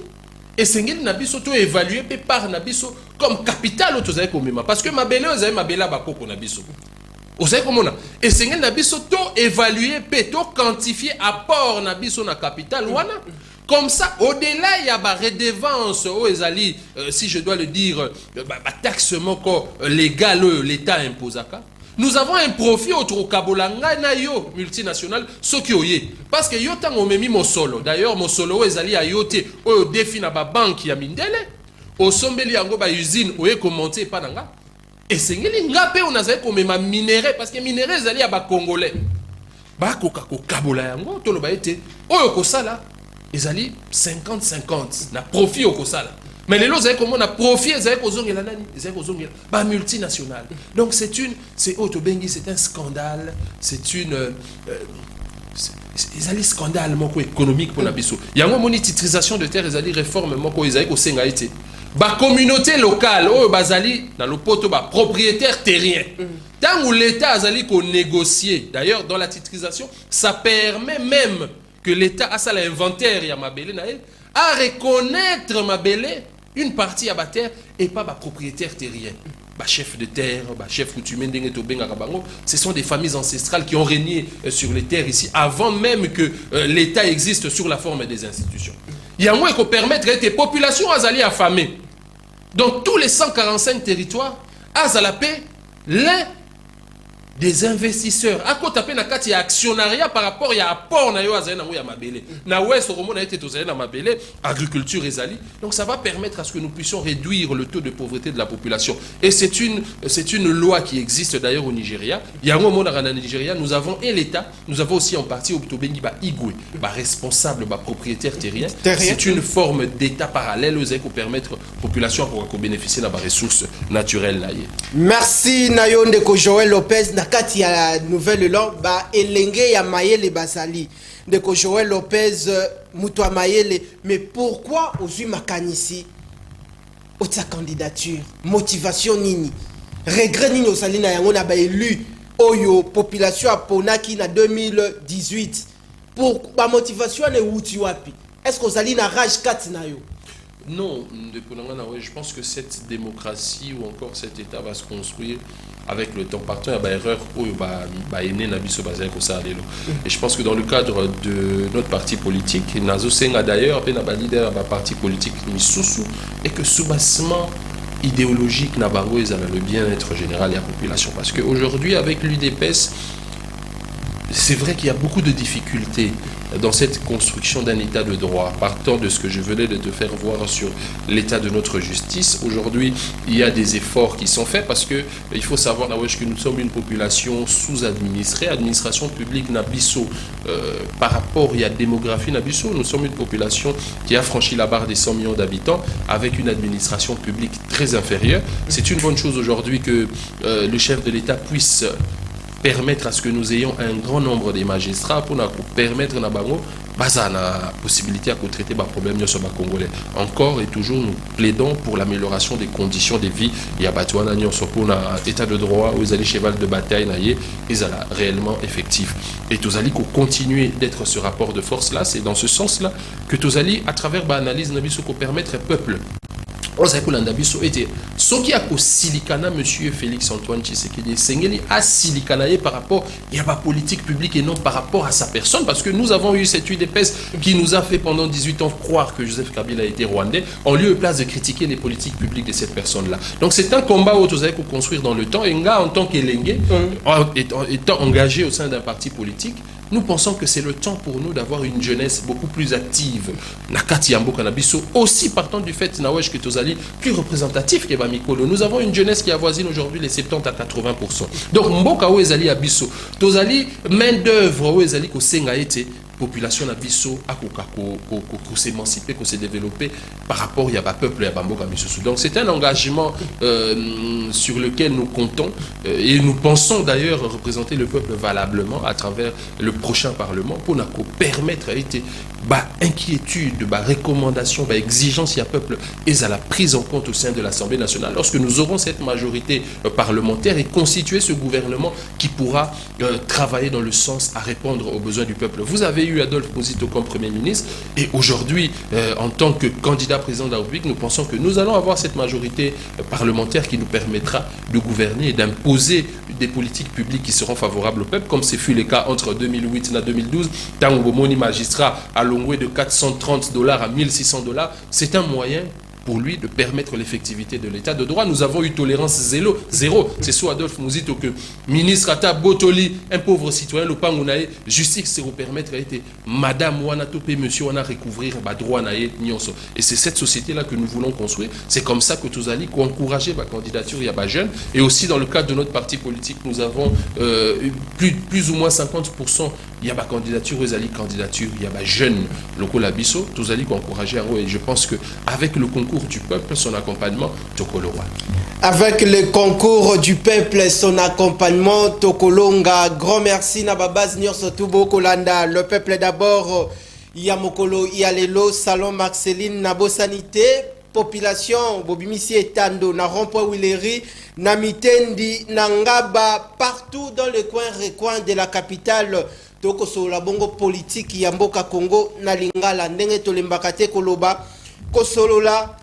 Et c'est nabiso to évalué par nabiso comme capital autozay komema parce que mabele ozay mabela bakoko nabiso. Ozay komona et c'est nabiso to évalué to quantifier apport nabiso na capital wana. Comme ça, au-delà, il y a des redevance, si je dois le dire, taxe légal, l'État impose. Nous avons un profit autour Kabolanga na yo multinational, ce qui est. Parce que yo tang omemi mon solo. D'ailleurs, mon solo ezali a yote au défi na ba banque ya mindele. Au sombeli yango ba usine oye commenter pa nanga. Et c'est ngeli ngape on a ko mema minerai parce que minerai ezali a ba congolais. Ba ko Kabola yango to lo ba été. Oyo ko sala ezali 50-50 na profit au ko sala. Mais les lots, comme on a profité, c'est multinational. Donc c'est un scandale, c'est une scandale économique pour Nabiso. Il y a une titrisation de terre, ils réforme ba communauté locale, bazali dans le poteau propriétaire terrien. Tant où l'État a négocié, d'ailleurs dans la titrisation, ça permet même que l'État a ça l'inventaire ya mabele à reconnaître mabele une partie à terre et pas propriétaire terrien. Chef de terre, chef coutumier, ce sont des familles ancestrales qui ont régné sur les terres ici avant même que l'État existe sur la forme des institutions. Il y a moins qu'on permettre que les populations azali affamées dans tous les 145 territoires azalapé l'un des investisseurs à côté de la y a actionnariat par rapport à apport na yo azana ya mabele na ouest romo na été tozana mabele agriculture ezali donc ça va permettre à ce que nous puissions réduire le taux de pauvreté de la population et c'est une loi qui existe d'ailleurs au Nigeria. Il y a un moment dans le Nigeria nous avons et l'État nous avons aussi en partie Obtobengi ba igwe ba responsable ba propriétaire terrien. C'est une forme d'État parallèle aux pour permettre population pour bénéficier de la ressources naturelles là. Merci Nayo Ndeko Joël Lopez na kati ya nouvelle lan ba elenge ya mayele basali ndeko Joël Lopez muto mayele. Mais pourquoi ozui makanisi ota candidature, motivation nini, regret nini osali na yango na ba élu oyo population aponaki na 2018? Pour ba motivation ne uti wapi? Est-ce que osali na rage 4 na yo? Non, je pense que cette démocratie ou encore cet État va se construire avec le temps. Partant, il y a erreur et je pense que dans le cadre de notre parti politique, Nazo Senga d'ailleurs, leader d'un parti politique Misusu, et que sous-bassement idéologique Nabango est le bien-être général de la population. Parce qu'aujourd'hui, avec l'UDPS, c'est vrai qu'il y a beaucoup de difficultés dans cette construction d'un état de droit. Partant de ce que je venais de te faire voir sur l'état de notre justice, aujourd'hui, il y a des efforts qui sont faits parce que il faut savoir que nous sommes une population sous-administrée, administration publique Nabiso, par rapport à la démographie Nabiso, nous sommes une population qui a franchi la barre des 100 millions d'habitants avec une administration publique très inférieure. C'est une bonne chose aujourd'hui que le chef de l'État puisse permettre à ce que nous ayons un grand nombre de magistrats pour nous permettre la possibilité à traiter les problèmes sur les Congolais. Encore et toujours, nous plaidons pour l'amélioration des conditions de vie. Il y a un état de droit où ils allaient cheval de bataille, ils sont réellement effectifs. Et tous allez continuer d'être ce rapport de force-là. C'est dans ce sens-là que tous allez, à travers l'analyse, nous permettre au peuple. On sait que l'andabiso était ce qui a qu'au silicana monsieur Félix Antoine Tshisekedi Sengeli a silicanaé par rapport à la politique publique et non par rapport à sa personne, parce que nous avons eu cette UDPS qui nous a fait pendant 18 ans croire que Joseph Kabila était rwandais en lieu et place de critiquer les politiques publiques de cette personne-là. Donc c'est un combat où vous avez qu'on construire dans le temps. Et en tant qu'Elengue, étant engagé au sein d'un parti politique, nous pensons que c'est le temps pour nous d'avoir une jeunesse beaucoup plus active. Nakati Yambo Kanabiso, aussi partant du fait que Tozali plus représentatif que Bamikolo. Nous avons une jeunesse qui avoisine aujourd'hui les 70 à 80%. Donc Mboka Ouezali Abiso, Tozali main d'œuvre Ouezali ko senga été population Abiso a s'émanciper, se développer par rapport à peuple et à Bamboka Misusu. Donc c'est un engagement sur lequel nous comptons et nous pensons d'ailleurs représenter le peuple valablement à travers le prochain Parlement pour nous permettre à être inquiétude, recommandation, exigence, il y a peuple et à la prise en compte au sein de l'Assemblée nationale lorsque nous aurons cette majorité parlementaire et constituer ce gouvernement qui pourra travailler dans le sens à répondre aux besoins du peuple. Vous avez eu Adolphe Muzito comme Premier ministre et aujourd'hui, en tant que candidat président de la République, nous pensons que nous allons avoir cette majorité parlementaire qui nous permettra de gouverner et d'imposer des politiques publiques qui seront favorables au peuple, comme ce fut le cas entre 2008 et 2012. Tant que magistrat à l'ongoué de $430 à $1600, c'est un moyen pour lui de permettre l'effectivité de l'état de droit. Nous avons eu tolérance zéro. C'est soit Adolphe Muzito que ministre Ata Botoli, un pauvre citoyen, le Pangounae, justice c'est vous permettre été madame Wana Topé, monsieur Wana recouvrir droit nae nyonso. Et c'est cette société-là que nous voulons construire. C'est comme ça que tous allons encourager ma candidature, il y a pas jeune. Et aussi dans le cadre de notre parti politique, nous avons plus ou moins 50%. Il y a ma candidature, il y a ma jeune local abisso, tous allons encourager à et je pense que avec le concours du peuple, son accompagnement, Tokoloa. Avec le concours du peuple, son accompagnement, Tokolonga, grand merci Nababaz Nyorso Tubo Kolanda, le peuple d'abord, Yamokolo, Yalelo, Salon Marceline, Nabo Sanité, population, Bobimisi Etando, na Rompo Wileri, Namitendi, Nangaba, partout dans les recoins de la capitale. Toko so la bongo politique Yamboka Congo, Nalingala, Ndenge Tolembakate Koloba, Kosolola,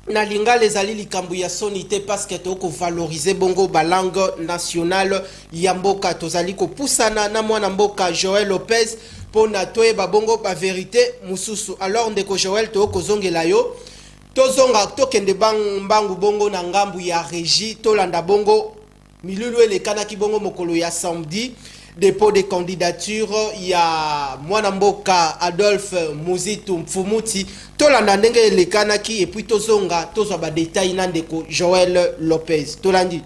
Nalinga les ali likambu ya sonité parce que toko valoriser bongo ba langue nationale Yamboka tozali ko pusana na mwana mboka Joël Lopez pour na toye ba bongo ba vérité mususu. Alors ndeko Joël toko zongela yo tozonga tokende bangu bongo na ngambu ya régie tolanda bongo milulu ele kanaki bongo mokolo ya samedi. Dépôt de candidature, il y a Mwanamboka Adolphe Muzito Mfumuti, Tolanda Ndenge le Kanaki et puis Tozonga, Tozoba détail Nandeko Joël Lopez. Tolandi.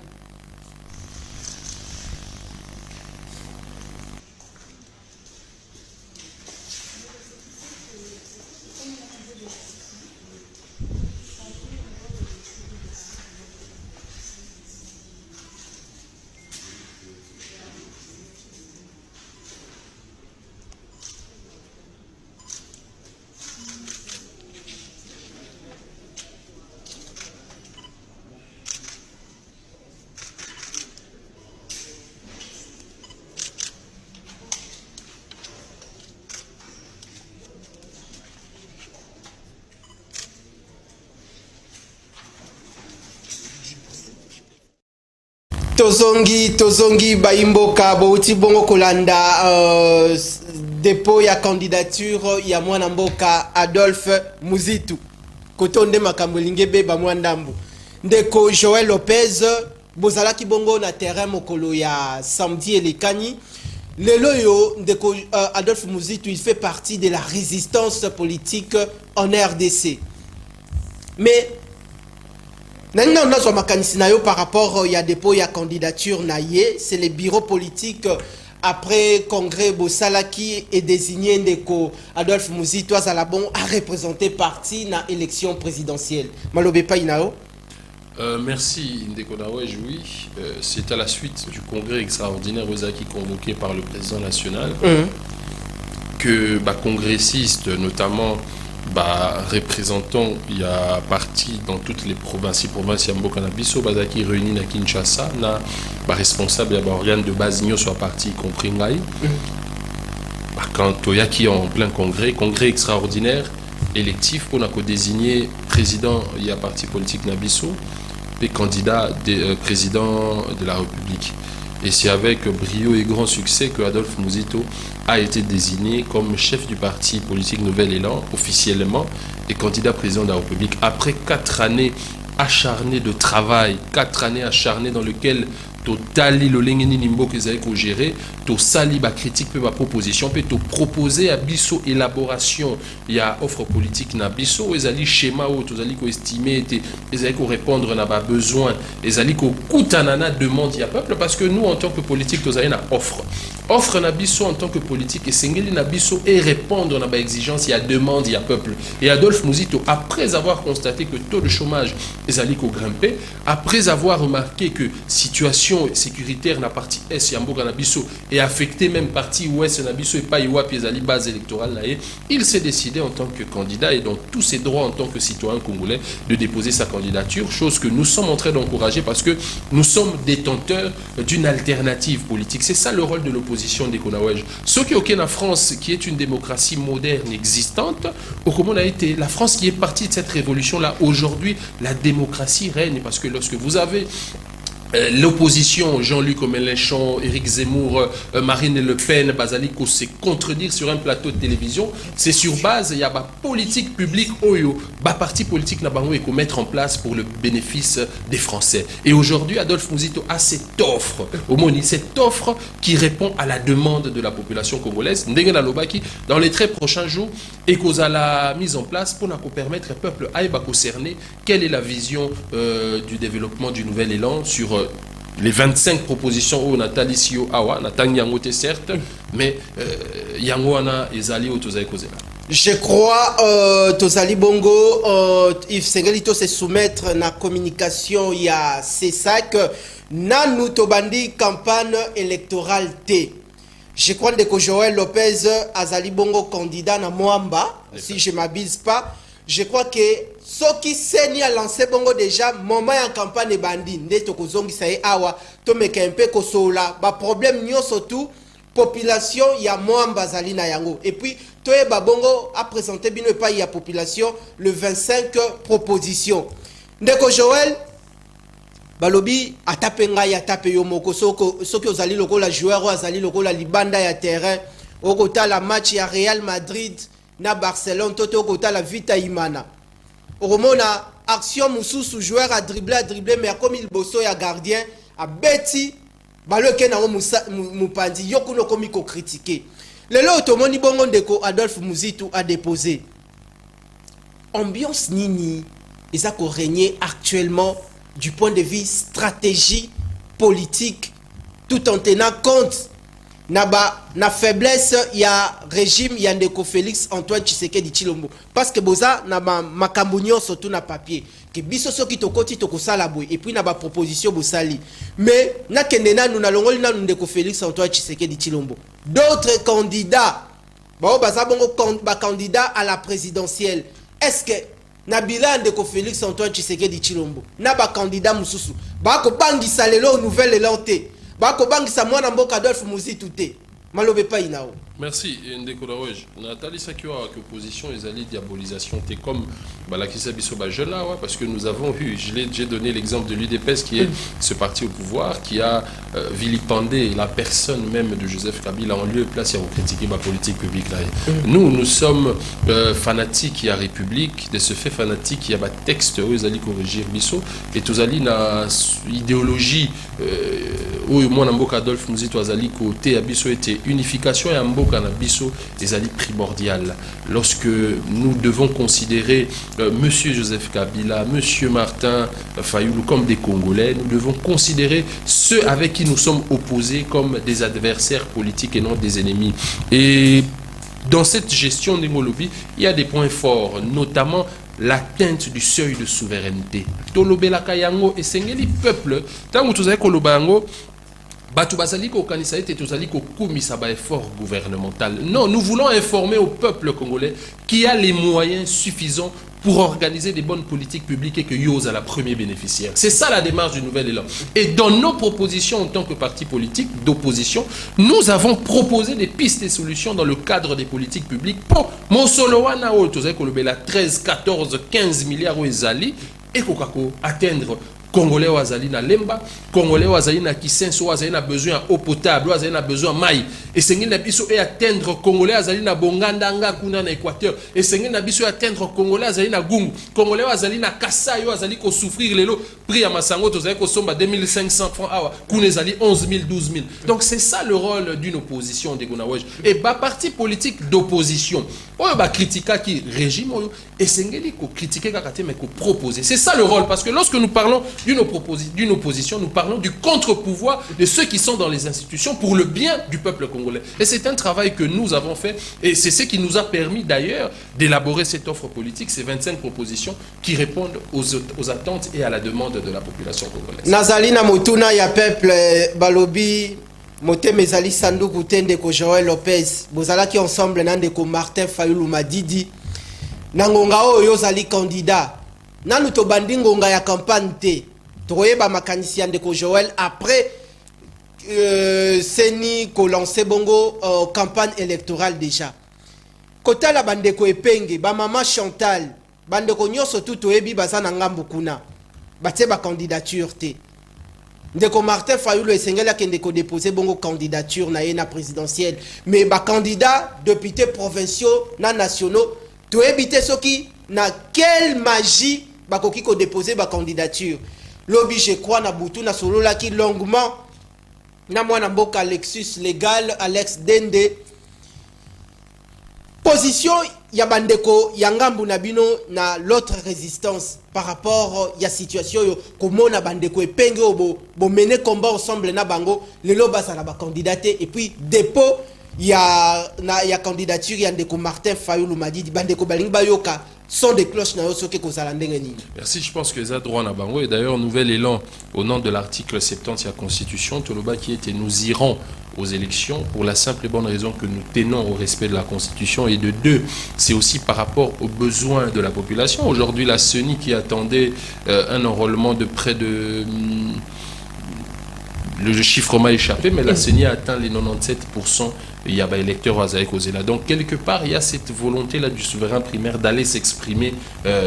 Tozongi Baimboka Bouti Bongo Kolanda dépôt ya candidature ya mwana mboka Adolphe Muzitu kotonde makambo lingebe ba mwandambo ndeko Joël Lopez bozalaki bongo na terrain mokolo ya samedi elekani lelo yo ndeko Adolphe Muzitu il fait partie de la résistance politique en RDC mais Nanga on a makanisi na yo par rapport ya dépôt ya candidature na ye c'est le bureau politique après congrès Bosalaki est désigné ndeko Adolphe Muzitu Azalabon a représenté parti na élection présidentielle. Malobe pa inao. Merci Ndeko Nawej, oui. C'est à la suite du congrès extraordinaire Ozaki convoqué par le président national que congressistes, notamment représentants, il y a parti dans toutes les provinces Yamboka na biso bazaki réunis na Kinshasa na responsable ya organe de base nyo soit parti y compris ngai quand Toyaki en plein congrès extraordinaire électif pour désigner président il y a parti politique na biso et candidat président de la République. Et c'est avec brio et grand succès que Adolphe Muzitu a été désigné comme chef du parti politique Nouvel Élan, officiellement, et candidat président de la République. Après 4 années acharnées de travail, 4 années acharnées dans lesquelles Totali le lengeni nimbo que vous avez géré, to sali ba critique pe ba proposition pe to proposer à biso élaboration il y a offre politique na biso ezali schéma ou to zali ko estimer te ezali ko répondre na ba besoin ezali ko kutanana demande ya peuple parce que nous en tant que politique to zali na offre na biso en tant que politique et sengeli na biso et répondre na ba exigence ya demande ya peuple et Adolphe Muzitu après avoir constaté que taux de chômage ezali ko grimper après avoir remarqué que situation sécuritaire na partie est Yamboka Nabiso et affecté même partie ouest Nabiso et pas Iwapi ezali base électorale là il s'est décidé en tant que candidat et donc tous ses droits en tant que citoyen congolais de déposer sa candidature, chose que nous sommes en train d'encourager parce que nous sommes détenteurs d'une alternative politique. C'est ça le rôle de l'opposition des Konawej. Ce qui est en France, qui est une démocratie moderne existante, au comment a été la France qui est partie de cette révolution là aujourd'hui, la démocratie règne parce que lorsque vous avez l'opposition, Jean-Luc Mélenchon, Éric Zemmour, Marine Le Pen, Bazaliko, se contredire sur un plateau de télévision, c'est sur base, il y a une politique publique, parti politique et qu'on mettre en place pour le bénéfice des Français. Et aujourd'hui, Adolphe Muzitu a cette offre, cette offre qui répond à la demande de la population congolaise. Dans les très prochains jours, et qu'on a la mise en place pour permettre au peuple à cerner quelle est la vision du développement du Nouvel Élan sur les 25 propositions où Nathalie Sio Awa, Nathalie Yangote certes, mais Yangoana et Zali ou Tozaï Kozela. Je crois Tozali Bongo, Yves Sengelito se soumettre à la communication, il y a c'est ça que Nanou Tobandi campagne électorale T. Je crois que Joël Lopez Azali Bongo candidat na Moamba, si je ne m'abuse pas. Je crois que ce qui s'est a lancé bongo déjà moment en campagne bandi ndeto kozongi saye awa to meka un peu kosola ba problème nyo surtout population ya Moamba zali na yango et puis toye ba bongo a présenté bino pas ya population le 25 propositions ndeko Joël balobi atape ngai atape yo moko soki ozali lokola joueur azali lokola libanda ya terrain okota la match ya Real Madrid na Barcelone toto kota la Vita Imana oromona action mususu joueur a dribbler mais comme il bosso ya gardien a beti baloke na mupandi yokuno komi ko critiquer lelo otomoni bongo ndeko Adolphe Muzitu a déposé ambiance nini eza ko régner actuellement du point de vue stratégie politique tout en tenant compte na faiblesse ya régime ya ndeko Félix Antoine Tshisekedi Tshilombo parce que boza na makambo nyonso tout na papier que biso soki tokoti tokosala boy et puis na ba proposition bosali mais na kende nanu na longoli nanu ndeko Félix Antoine Tshisekedi Tshilombo d'autres candidats baza bongo ba candidat à la présidentielle est-ce que na bilan ndeko Félix Antoine Tshisekedi Tshilombo na ba candidat mususu ba ko bangisa lelo nouvelle élan te bako bangisa mwana mboka Adolphe Muzitu te malobe pa inao. Merci ndeko Lawej. Nathalie Sakiwa que opposition les alliés diabolisation t'es comme Balakissa Bissoba jeune là parce que nous avons eu j'ai donné l'exemple de l'UDPS qui est ce parti au pouvoir qui a vilipendé la personne même de Joseph Kabila en lieu et place à critiquer ma politique publique là. Nous sommes fanatiques à République de ce fait fanatique il y a des textes où ils allaient corriger Bisso et tous allés na idéologie où moi Namboka Adolphe nous dit tous allés côté à Bisso était unification et Ambo Canabiso des alliés primordiales. Lorsque nous devons considérer Monsieur Joseph Kabila, Monsieur Martin Fayoulou comme des Congolais, nous devons considérer ceux avec qui nous sommes opposés comme des adversaires politiques et non des ennemis. Et dans cette gestion des Molobi, il y a des points forts, notamment l'atteinte du seuil de souveraineté. Tolobela Kayango et Sengeli peuple, tant que vous avez Kolobango, Batu bazali ko kanisa ete tozali ko kumisa ba effort gouvernemental. Non, nous voulons informer au peuple congolais qui a les moyens suffisants pour organiser des bonnes politiques publiques et que YOS a la première bénéficiaire. C'est ça la démarche du Nouvel Élan. Et dans nos propositions en tant que parti politique d'opposition, nous avons proposé des pistes et solutions dans le cadre des politiques publiques pour Mosolowana o tozali ko lobela 13, 14, 15 milliards au ezali et kokako atteindre Congolais wazali na lemba, Congolais wazali na kisenso wazali na besoin eau potable, wazali na besoin mai. Et sengi na biso et atteindre Congolais wazali na bonganda nga kuna na Équateur. Et sengi na biso atteindre Congolais wazali na gungu, Congolais wazali na Kasai wazali ko souffrir lelo prix à masango tozali ko somba 2500 francs awa, kuna zali 11 000 12 000. Donc c'est ça le rôle d'une opposition de Gonawej. Et ba parti politique d'opposition. Oyo ba critica qui régime oyo et sengeli ko critiquer kakate mais ko proposer. C'est ça le rôle parce que lorsque nous parlons d'une opposition, nous parlons du contre-pouvoir de ceux qui sont dans les institutions pour le bien du peuple congolais. Et c'est un travail que nous avons fait et c'est ce qui nous a permis d'ailleurs d'élaborer cette offre politique, ces 25 propositions qui répondent aux attentes et à la demande de la population congolaise. Nazalina Motuna ya peuple balobi Mote Mezali Sandoku Tende ko Joël Lopez bozala ki ensemble nande ko Martin Fayoulou Madidi nangonga oyo zali candidat nanu to bandi ngonga ya campagne te toyeba makanisi ya ndeko Joël après seni ko lancer bongo campagne électorale déjà kota la bandeko epenge ba mama Chantal bandeko nyoso tout toyebi bazana ngambu kuna batie ba candidature te ndeko Martin Fayoulou esengela ke ndeko déposer bongo candidature na yena présidentielle mais ba candidat député provinciaux na nationaux toyebi te soki na quelle magie bakoki ko déposer ba candidature lobi je crois na butu na solo la ki longuement na mwana mboka Alexis légal Alex Dende position ya bandeko ya ngambu na bino na l'autre résistance par rapport ya situation yo komona bandeko epenge bo mener combat ensemble na bango lelo basa na ba candidaté et puis dépôt ya candidature ya ndeko Martin Fayoulou Madidi bandeko balingi bayoka sont des cloches na yosoke ko zalandenge nini. Merci, je pense que ça droit na bango et d'ailleurs nouvel élan au nom de l'article 70 de la Constitution Toloba qui était nous irons aux élections pour la simple et bonne raison que nous tenons au respect de la Constitution et de deux, c'est aussi par rapport aux besoins de la population. Aujourd'hui, la CENI qui attendait un enrôlement de près de le chiffre m'a échappé, mais la CENI a atteint les 97%. Il y a des électeurs à Zaïkozela. Donc, quelque part, il y a cette volonté-là du souverain primaire d'aller s'exprimer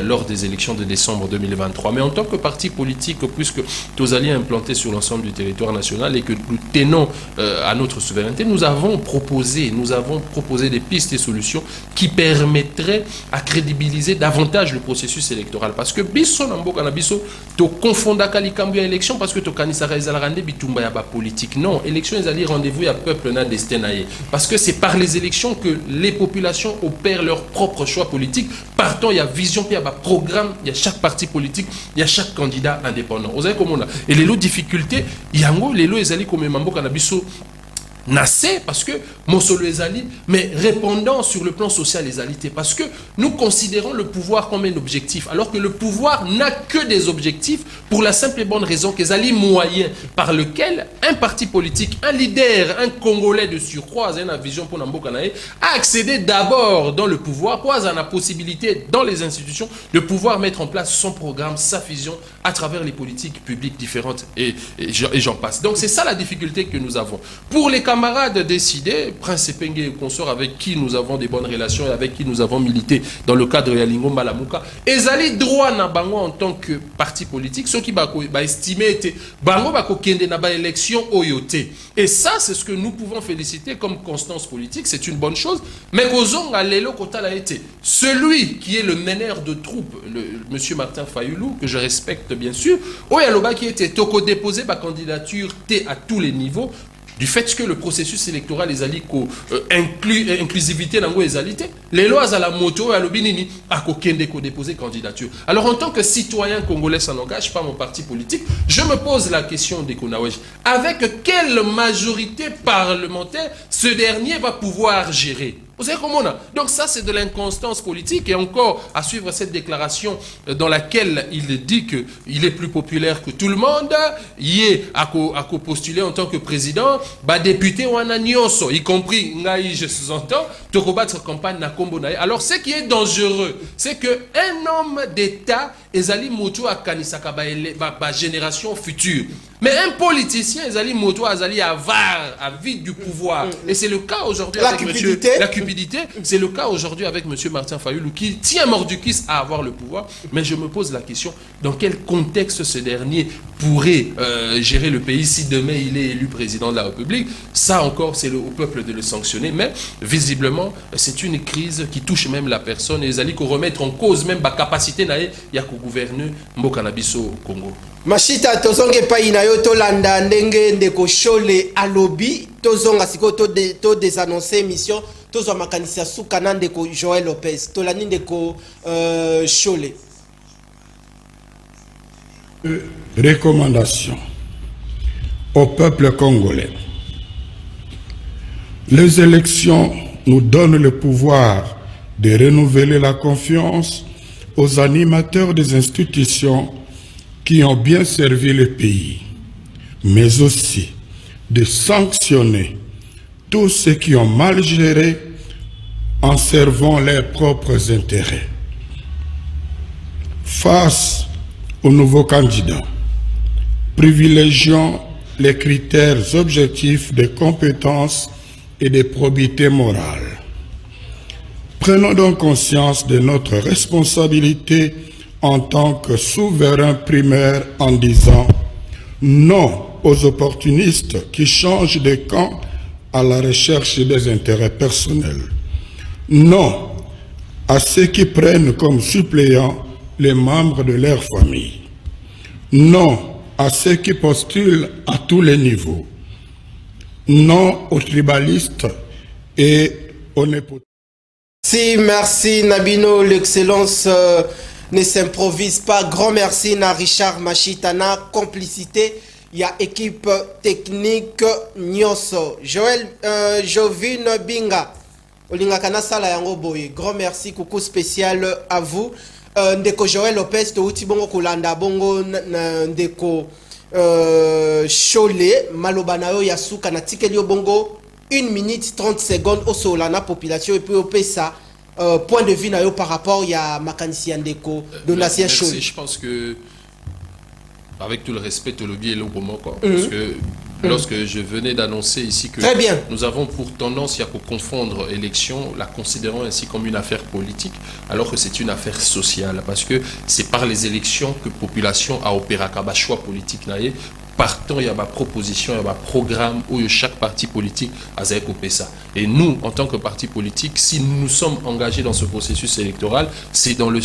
lors des élections de décembre 2023. Mais en tant que parti politique, puisque Tozali est implanté sur l'ensemble du territoire national et que nous tenons à notre souveraineté, nous avons proposé des pistes et solutions qui permettraient à crédibiliser davantage le processus électoral. Parce que biso nambo kanabiso to konfonda kalikambu ya élection parce que to kanisara ezalarande bitumba ya ba politique. Non, élection ezali rendez-vous ya peuple na destin naie. Parce que c'est par les élections que les populations opèrent leur propre choix politique. Partant, il y a vision, il y a programme, il y a chaque parti politique, il y a chaque candidat indépendant. Vous savez comment on a. Et les lots de difficultés, il y a les lots ezali comme mambo kanabiso Nassé parce que Mosolo Ezali, mais répondant sur le plan social Ezalité, parce que nous considérons le pouvoir comme un objectif, alors que le pouvoir n'a que des objectifs pour la simple et bonne raison qu'Ezali moyen par lequel un parti politique, un leader, un Congolais de surcroît, une vision pour Nambo Kanae, a accédé d'abord dans le pouvoir, pour avoir la possibilité dans les institutions de pouvoir mettre en place son programme, sa vision à travers les politiques publiques différentes et j'en passe. Donc c'est ça la difficulté que nous avons. Pour les campagnes camarades décidaient, Prince Epenge et consorts avec qui nous avons des bonnes relations et avec qui nous avons milité dans le cadre de Yalingo Malamuka, ils allaient droit na bango en tant que parti politique, ceux qui ba estimer bango ba kende na ba élection oyote. Et ça, c'est ce que nous pouvons féliciter comme constance politique, c'est une bonne chose. Mais Kozonga Lelo Kotala été celui qui est le meneur de troupes, monsieur Martin Fayoulou, que je respecte bien sûr, Oyaloba qui était toko déposé ma candidature à tous les niveaux, du fait que le processus électoral est allé inclusivité dans les alité, les lois à la moto et à l'obinini à déposer candidature. Alors en tant que citoyen congolais, ça n'engage pas mon parti politique, je me pose la question des Konawej, avec quelle majorité parlementaire ce dernier va pouvoir gérer? Vous savez comment on a? Donc ça, c'est de l'inconstance politique. Et encore, à suivre cette déclaration dans laquelle il dit qu'il est plus populaire que tout le monde, il est à postuler en tant que président, bah député ou un agnoso, y compris Ngaï, je sous-entends, de combattre campagne na Kombonaï. Alors ce qui est dangereux, c'est qu'un homme d'État, Ezali Moto a Kanisaka, ba génération future. Mais un politicien, Ezali Moto, Ezali avare, avide du pouvoir. Et c'est le cas aujourd'hui avec la cupidité, c'est le cas aujourd'hui avec M. Martin Fayoulou, qui tient mordicus à avoir le pouvoir. Mais je me pose la question, dans quel contexte ce dernier pourrait gérer le pays si demain il est élu président de la République? Ça encore, c'est au peuple de le sanctionner. Mais visiblement, c'est une crise qui touche même la personne. Et Ezali qu'on remettre en cause même la capacité naïe, il y a qu'au gouverner Mbokanabiso au Congo. Machita tozonge paina yo tolanda ndenge ndeko Shole alobi tozonga siko to désannoncer émission tozwa makanisi suka na ndeko Joël Lopez tolani ndeko Shole. Recommandation au peuple congolais. Les élections nous donnent le pouvoir de renouveler la confiance aux animateurs des institutions qui ont bien servi le pays, mais aussi de sanctionner tous ceux qui ont mal géré en servant leurs propres intérêts. Face aux nouveaux candidats, privilégions les critères objectifs de compétence et de probité morale. Prenons donc conscience de notre responsabilité en tant que souverain primaire en disant non aux opportunistes qui changent de camp à la recherche des intérêts personnels. Non à ceux qui prennent comme suppléants les membres de leur famille. Non à ceux qui postulent à tous les niveaux. Non aux tribalistes et aux népotistes. Merci Nabino, l'excellence ne s'improvise pas. Grand merci na Richard Machitana, complicité, il y a équipe technique Nyoso. Joël Jovine Binga, Olinga Kana Sala Yango Boye. Grand merci, coucou spécial à vous. Ndeko Joël Lopez, to uti bongo kolanda bongo ndeko Shole, malobanayo yasuka na tikelio bongo 1 minute 30 secondes au solana population et puis au PESA. Point de vue par rapport à Makanisi Andeko, Donatien Chol. Je pense que, avec tout le respect, Tolobi et Logomoko, parce que lorsque je venais d'annoncer ici que nous avons pour tendance à confondre élection, la considérons ainsi comme une affaire politique, alors que c'est une affaire sociale, parce que c'est par les élections que la population a opéré un choix politique. Partant, il y a ma proposition, il y a ma programme où chaque parti politique a coupé ça. Et nous, en tant que parti politique, si nous nous sommes engagés dans ce processus électoral, c'est dans le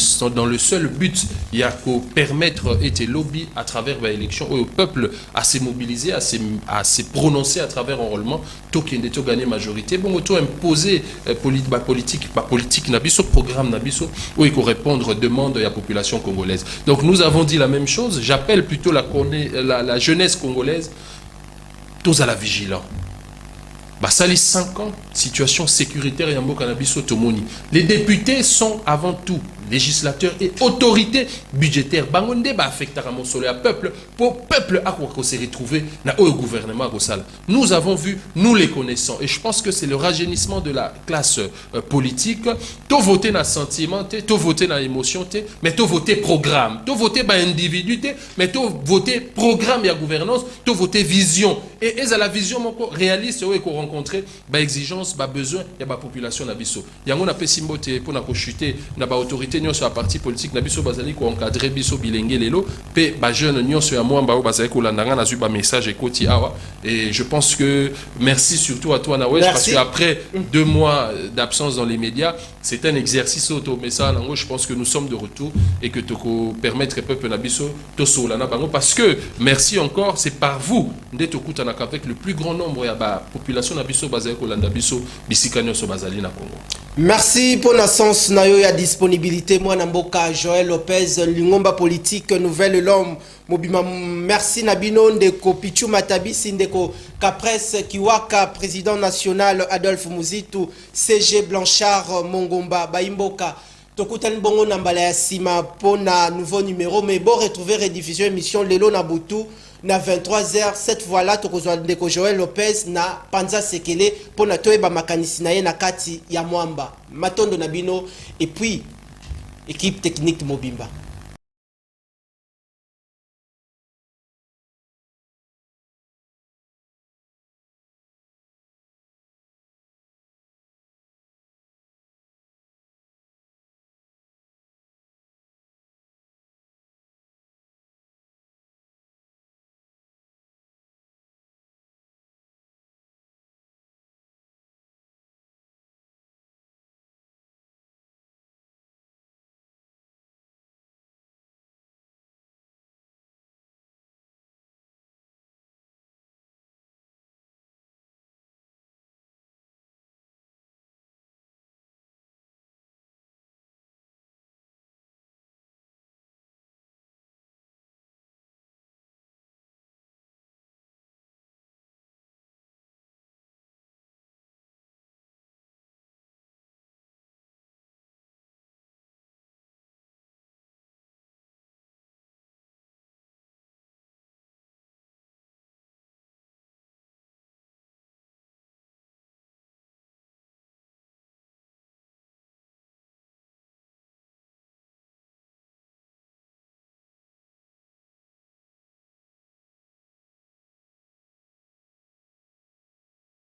seul but, il y a qu'au permettre et lobby à travers l'élection au peuple à se mobiliser, à se prononcer à travers enrôlement, tout qui est gagné majorité, bon, auto imposer politique nabiso, programme nabiso, où il faut répondre aux demandes de la population congolaise. Donc nous avons dit la même chose. J'appelle plutôt la jeunesse congolaise, tous à la vigilance. Sali 5 ans, situation sécuritaire et Yambo Cannabis Otomoni. Les députés sont avant tout législateur et autorité budgétaire. Bangonde ba affectera mon soleil peuple pour peuple à quoi se retrouver na au gouvernement Rosal. Nous avons vu, nous les connaissons et je pense que c'est le rajeunissement de la classe politique. To voter na sentiment, to voter na émotion, mais to voter programme, to voter ba individu, mais to voter programme et gouvernance, to voter vision et à la vision moko réaliste et qu'on rencontrer ba exigence, ba besoin ya ba population na biso. Yango na pesimbote pour na ko chuter na ba autorité nyo sur la parti politique na biso bazali ko encadrer biso bilenge lelo pe ba jeune nyo sur moi ba bazali ko landanga na zu ba message ekoti awa et je pense que merci surtout à toi Nawesh parce que après 2 mois d'absence dans les médias, c'est un exercice auto mais ça nango je pense que nous sommes de retour et que te permettre peuple na biso to solana bango parce que merci encore, c'est par vous ndé to kutana avec le plus grand nombre ya ba population na biso bazali ko landa biso bisika nyo so bazali na Congo. Merci pour la sens na yo ya disponibilité moi na mboka Joël Lopez lingomba politique nouvelle l'homme mobima merci Nabino ndeko Pichu Matabisi ndeko Kapres Kiwaka président national Adolphe Muzitu CG Blanchard Mongomba Baimboka tokutani bongo na mbala ya sima pona nouveau numéro mais bon retrouver rediffusion émission lelo na butu na 23h cette fois là tokozwa ndeko Joël Lopez na Panza Sekele pona toyeba makanisi na ye na kati ya mwamba matondo na bino et puis équipe technique mobimba.